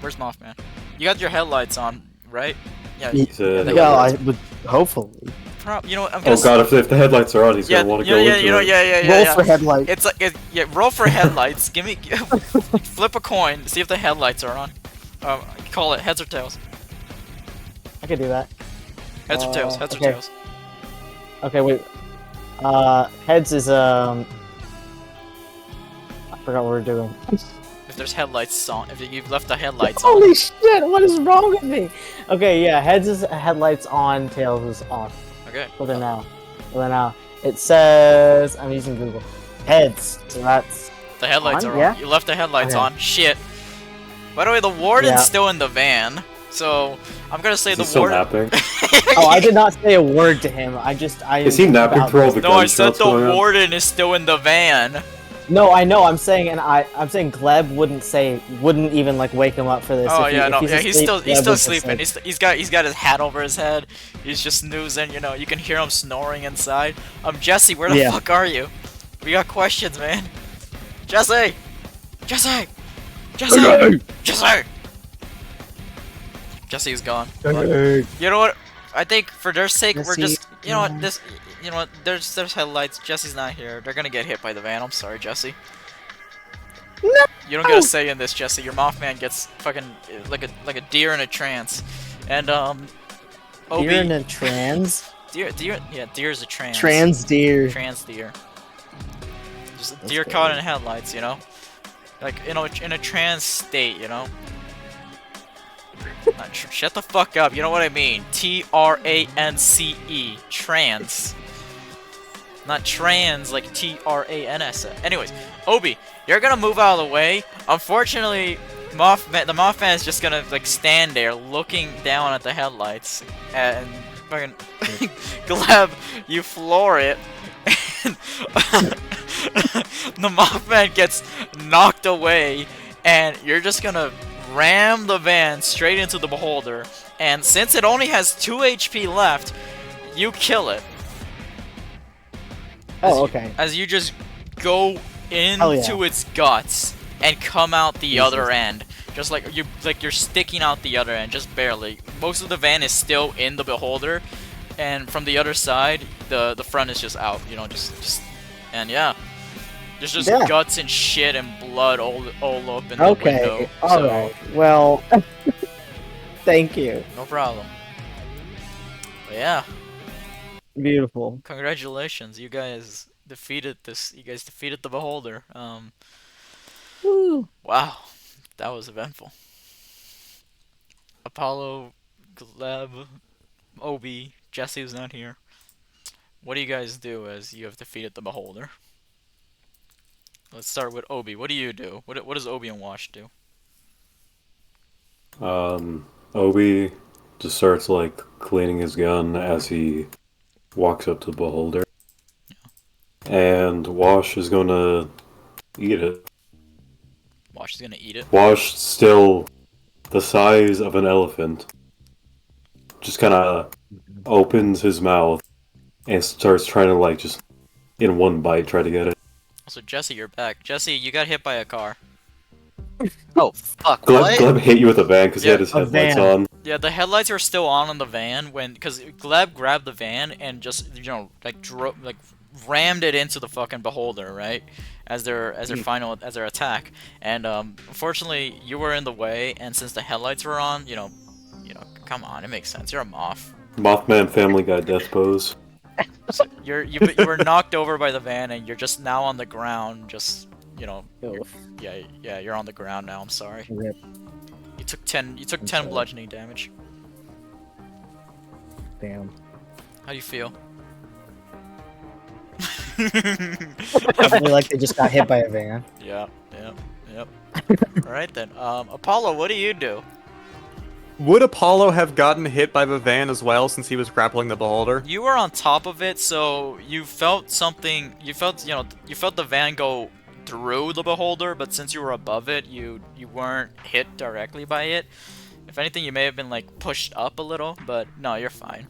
where's Mothman? You got your headlights on, right? Yeah. He's, yeah, I would hopefully You know what? I'm Oh gonna god, if the headlights are on, he's gonna want to go into it. roll for headlight. It's like roll for headlights. Give me flip a coin. See if the headlights are on. Call it heads or tails. I could do that. Heads or tails. Heads okay. or tails. Okay, wait. Heads is I forgot what we're doing. If there's headlights on, if you've left the headlights on. Holy shit! What is wrong with me? Okay, yeah. Heads is headlights on. Tails is off. Okay. Well then now. It says I'm using Google. Heads. So that's The headlights on, are on. yeah? You left the headlights Okay. on. Shit. By the way, the warden's Yeah. still in the van, so I'm gonna say Is the he still warden. napping? Oh, I did not say a word to him. Is he napping about through all this. the No, I said gunshots the going on? warden is still in the van. No, I know. I'm saying, I'm saying Gleb wouldn't even like wake him up for this. Oh If he- yeah, if no, he's yeah, he's asleep, still Gleb would just sleeping. say- He's got his hat over his head. He's just snoozing. You know, you can hear him snoring inside. Jesse, where the Yeah. fuck are you? We got questions, man. Jesse, Jesse, Jesse, Jesse. Jesse's gone. But you know what? I think for their sake, we're Jesse's just you know what gone. this. You know what? There's headlights. Jesse's not here. They're gonna get hit by the van. I'm sorry, Jesse. No. You don't get a say in this, Jesse. Your Mothman gets fucking like a deer in a trance, and Obi. Deer in a trans. Deer, yeah, deer's a trance. Trans deer. Trans deer. Just a That's deer good. caught in headlights, you know? Like, you know, in a trans state, you know? Shut the fuck up, you know what I mean. Trance. Trans. Not trans like Trans. Anyways, Obi, you're gonna move out of the way. Unfortunately, the Mothman is just gonna like stand there looking down at the headlights and fucking Gleb, you floor it. And the Mothman gets knocked away, and you're just gonna ram the van straight into the Beholder. And since it only has 2 HP left, you kill it. Oh, okay. As you just go Hell into yeah. its guts and come out the Jesus. other end. Just like you're sticking out the other end, just barely. Most of the van is still in the Beholder, and from the other side, the front is just out. You know, just and yeah, there's just Yeah. guts and shit and blood all up in the Okay. window. All so, right. Well, thank you. no problem. But yeah, Beautiful. congratulations, you guys defeated the Beholder. Woo. Wow, that was eventful. Apollo Gleb, Obi, Jesse's not here. What do you guys do as you have defeated the Beholder? Let's start with Obi. What do you do? What does Obi and Wash do? Obi just starts like cleaning his gun as he walks up to the beholder. And Wash is gonna eat it. Wash is gonna eat it. Wash still the size of an elephant. Just kinda opens his mouth and starts trying to like just in one bite try to get it. So Jesse, you're back. Jesse, you got hit by a car. Oh fuck! What? Gleb hit you with a van because he Yeah, had his a headlights van. on. Yeah, the headlights are still on the van because Gleb grabbed the van and just like rammed it into the fucking Beholder, right? As their attack. And unfortunately you were in the way, and since the headlights were on, come on, it makes sense. You're a moth. Mothman Family Guy death pose. So you were knocked over by the van, and you're just now on the ground. Just you're on the ground now. I'm sorry. Rip. You took 10 sorry. bludgeoning damage. Damn. How do you feel? I feel like they just got hit by a van. Yep. Alright then. Apollo, what do you do? Would Apollo have gotten hit by the van as well since he was grappling the beholder? You were on top of it, so you felt something. You felt the van go through the Beholder, but since you were above it, you weren't hit directly by it. If anything, you may have been like pushed up a little, but no, you're fine.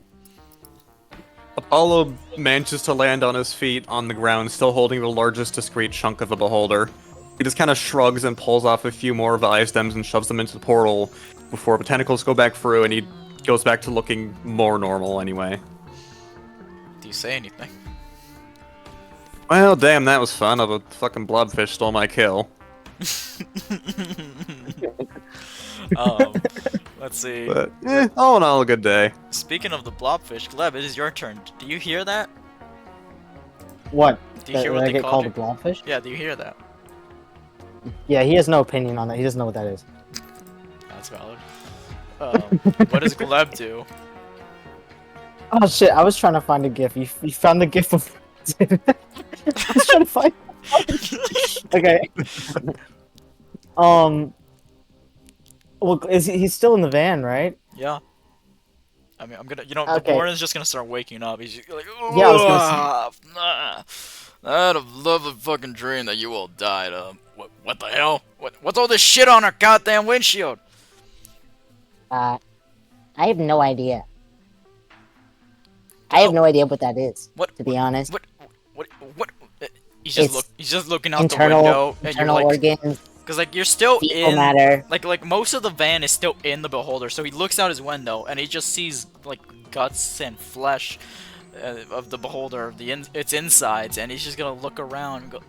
Apollo manages to land on his feet on the ground, still holding the largest discrete chunk of the beholder. He just kind of shrugs and pulls off a few more of the eye stems and shoves them into the portal before the tentacles go back through, and he goes back to looking more normal anyway. Do you say anything? Well, damn, that was fun. A fucking blobfish stole my kill. Let's see. But, all in all, a good day. Speaking of the blobfish, Gleb, it is your turn. Do you hear that? What? Do you hear what I they get called called a blobfish? Yeah, do you hear that? Yeah, he has no opinion on that. He doesn't know what that is. That's valid. What does Gleb do? Oh shit! I was trying to find a GIF. You found the GIF of. I was trying to find. Okay. Well, he's still in the van, right? Yeah. I mean, I'm gonna, the Okay. Warden's just gonna start waking up. He's just like, Yeah, I was gonna I had a lovely fucking dream that you all died. What the hell? What's all this shit on our goddamn windshield? I have no idea. I have no idea what that is. What? To be honest, What? He's It's just looking out the internal window, and you're internal like, organs, cause like you're still fecal in, matter. like most of the van is still in the Beholder, so he looks out his window and he just sees like guts and flesh of the Beholder, its insides, and he's just gonna look around and go.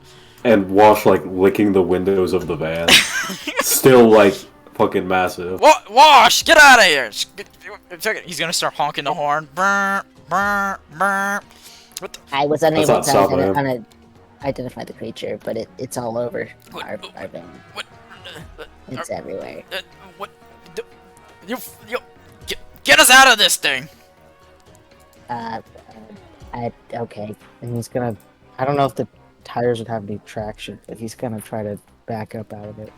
And Wash like licking the windows of the van. Still like fucking massive. Wash, get out of here! He's gonna start honking the horn. Brr, brr, brr. What the? I was unable not to stopping him. identify the creature, but it's all over What- our van. What? It's everywhere. What? You get us out of this thing! Okay. And he's gonna. I don't know if the tires would have any traction, but he's gonna try to back up out of it.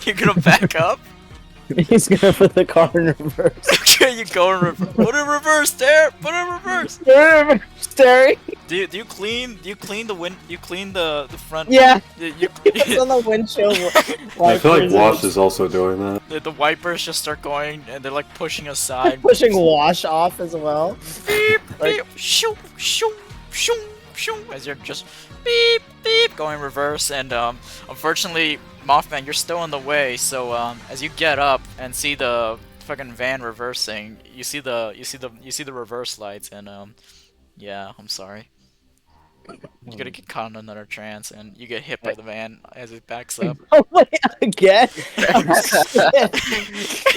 You're gonna back up? He's gonna put the car in reverse. Okay, you go in reverse. Put it in reverse, there. Put it in reverse. Staring. Do you clean the front? Yeah. You, It's on the windshield. I feel like Wash is also doing that. the wipers just start going and they're like pushing aside. pushing Wash off as well. Beep, Like- beep, shoo, shoo, shoo, shoo, as you're just beep, beep, going reverse. And unfortunately, Mothman, you're still in the way. So as you get up and see the fucking van reversing, you see the reverse lights, and yeah, I'm sorry. You're gonna get caught in another trance, and you get hit by the van as it backs up. Oh wait, again?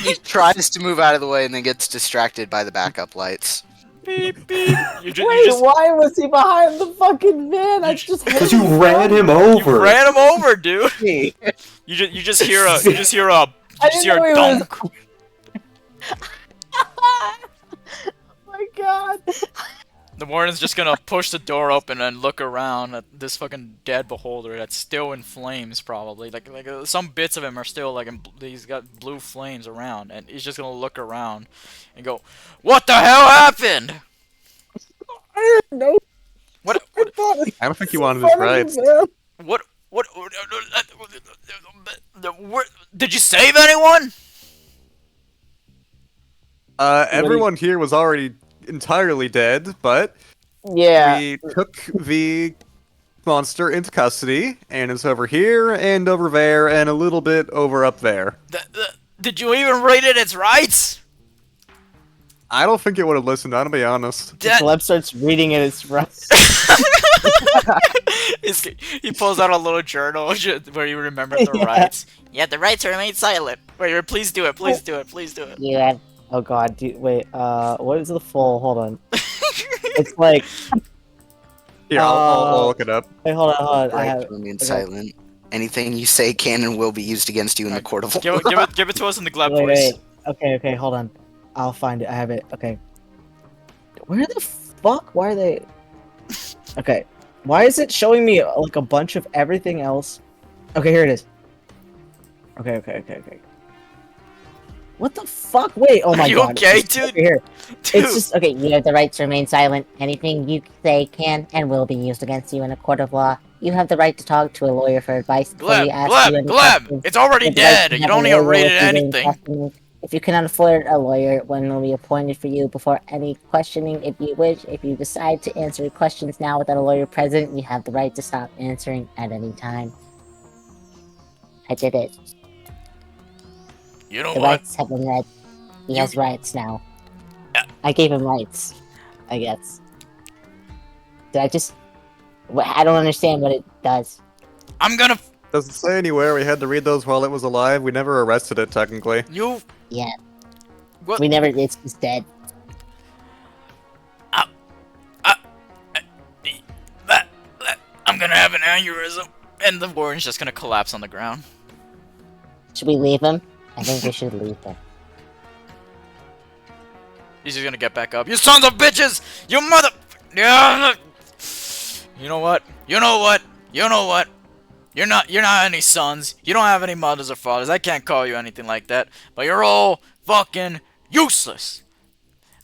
He tries to move out of the way and then gets distracted by the backup lights. Beep beep. You Wait, why was he behind the fucking van? I just Because you ran him over. You ran him over, dude. You just hear a I didn't know he was- dunk. Oh my god. The warden's just gonna push the door open and look around at this fucking dead beholder that's still in flames, probably. Some bits of him are still like he's got blue flames around, and he's just gonna look around and go, "What the hell happened? I don't know. What? I thought it I don't think he was wanted his funny, rights. man. What? What? Did you save anyone?" Everyone here was already entirely dead, but Yeah. we took the monster into custody, and it's over here and over there and a little bit over up there. Did you even read it its rights? I don't think it would have listened, I'm gonna be honest. That- Gleb starts reading it. It's right. He pulls out a little journal where you remember the Yeah. rights. Yeah, the rights remain silent. Wait, please do it. Please do it. Please do it. You have. Oh god. Wait. What is the full? Hold on. It's like. Here, I'll look it up. Wait. Hold on. Hold on. I Right have. to remain okay. silent. Anything you say can and will be used against you in the court of law. Give it to us in the Gleb Wait. voice. Wait. Okay. Hold on. I'll find it. I have it. Okay. Where the fuck? Why are they? Okay. Why is it showing me like a bunch of everything else? Okay, here it is. Okay. What the fuck? Wait, oh my Are you god. okay, it's dude? over here. Dude, It's just okay. You have the right to remain silent. Anything you say can and will be used against you in a court of law. You have the right to talk to a lawyer for advice before Gleb, we ask you any Gleb, questions. it's already You have the right dead. to You have don't a need to lawyer read with it you during anything. questioning. If you cannot afford a lawyer, one will be appointed for you before any questioning if you wish. If you decide to answer questions now without a lawyer present, you have the right to stop answering at any time. I did it. You know The what? rights have been read. He has rights now. I gave him rights, I guess. Did I just... I don't understand what it does. I'm gonna. Does it say anywhere we had to read those while it was alive? We never arrested it, technically. You. Yeah. What? We never... It's just dead. I'm gonna have an aneurysm. And the warden's just gonna collapse on the ground. Should we leave him? I think we should leave him. He's just gonna get back up. You sons of bitches! You mother. Yeah. You know what? You know what? You know what? You're not any sons. You don't have any mothers or fathers. I can't call you anything like that. But you're all fucking useless.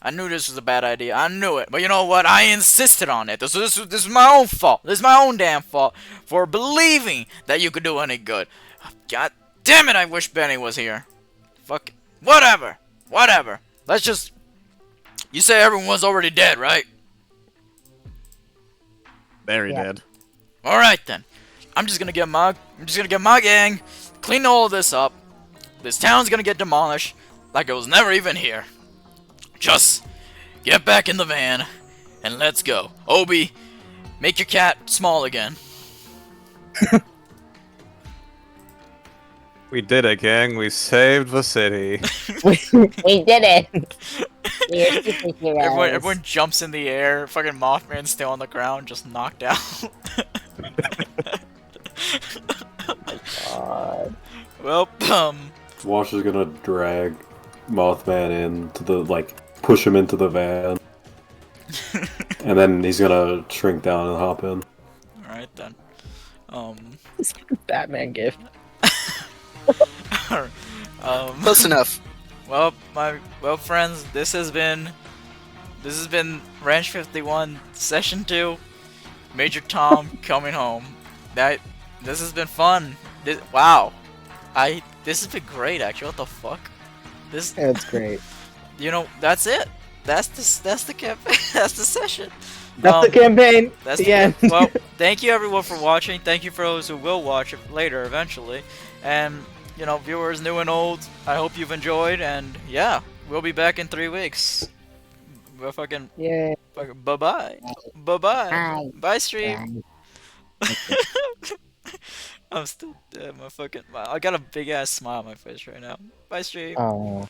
I knew this was a bad idea. I knew it. But you know what? I insisted on it. This is my own fault. This is my own damn fault for believing that you could do any good. God damn it, I wish Benny was here. Fuck it. Whatever. Whatever. Let's just... You say everyone's already dead, right? Very Yeah. dead. Alright then. I'm just gonna get my gang, clean all of this up. This town's gonna get demolished like it was never even here. Just get back in the van and let's go. Obi, make your cat small again. We did it, gang. We saved the city. We did it! We're superheroes. Everyone jumps in the air. Fucking Mothman's still on the ground, just knocked out. God. Well, Wash is gonna drag Mothman into the, push him into the van. And then he's gonna shrink down and hop in. alright then. Batman gift. Close enough. Well, friends, this has been Ranch 51 Session 2. Major Tom coming home. This has been fun. Wow, this has been great. Actually, what the fuck? That's great. You know, that's it. That's the campaign. That's the session. That's the campaign. That's the end. Well, thank you everyone for watching. Thank you for those who will watch it later eventually. And, viewers new and old, I hope you've enjoyed. And yeah, we'll be back in 3 weeks. We're fucking Yeah. bye-bye. Bye-bye. Bye. Bye, stream. I'm still dead. I got a big ass smile on my face right now. Bye, stream. Oh.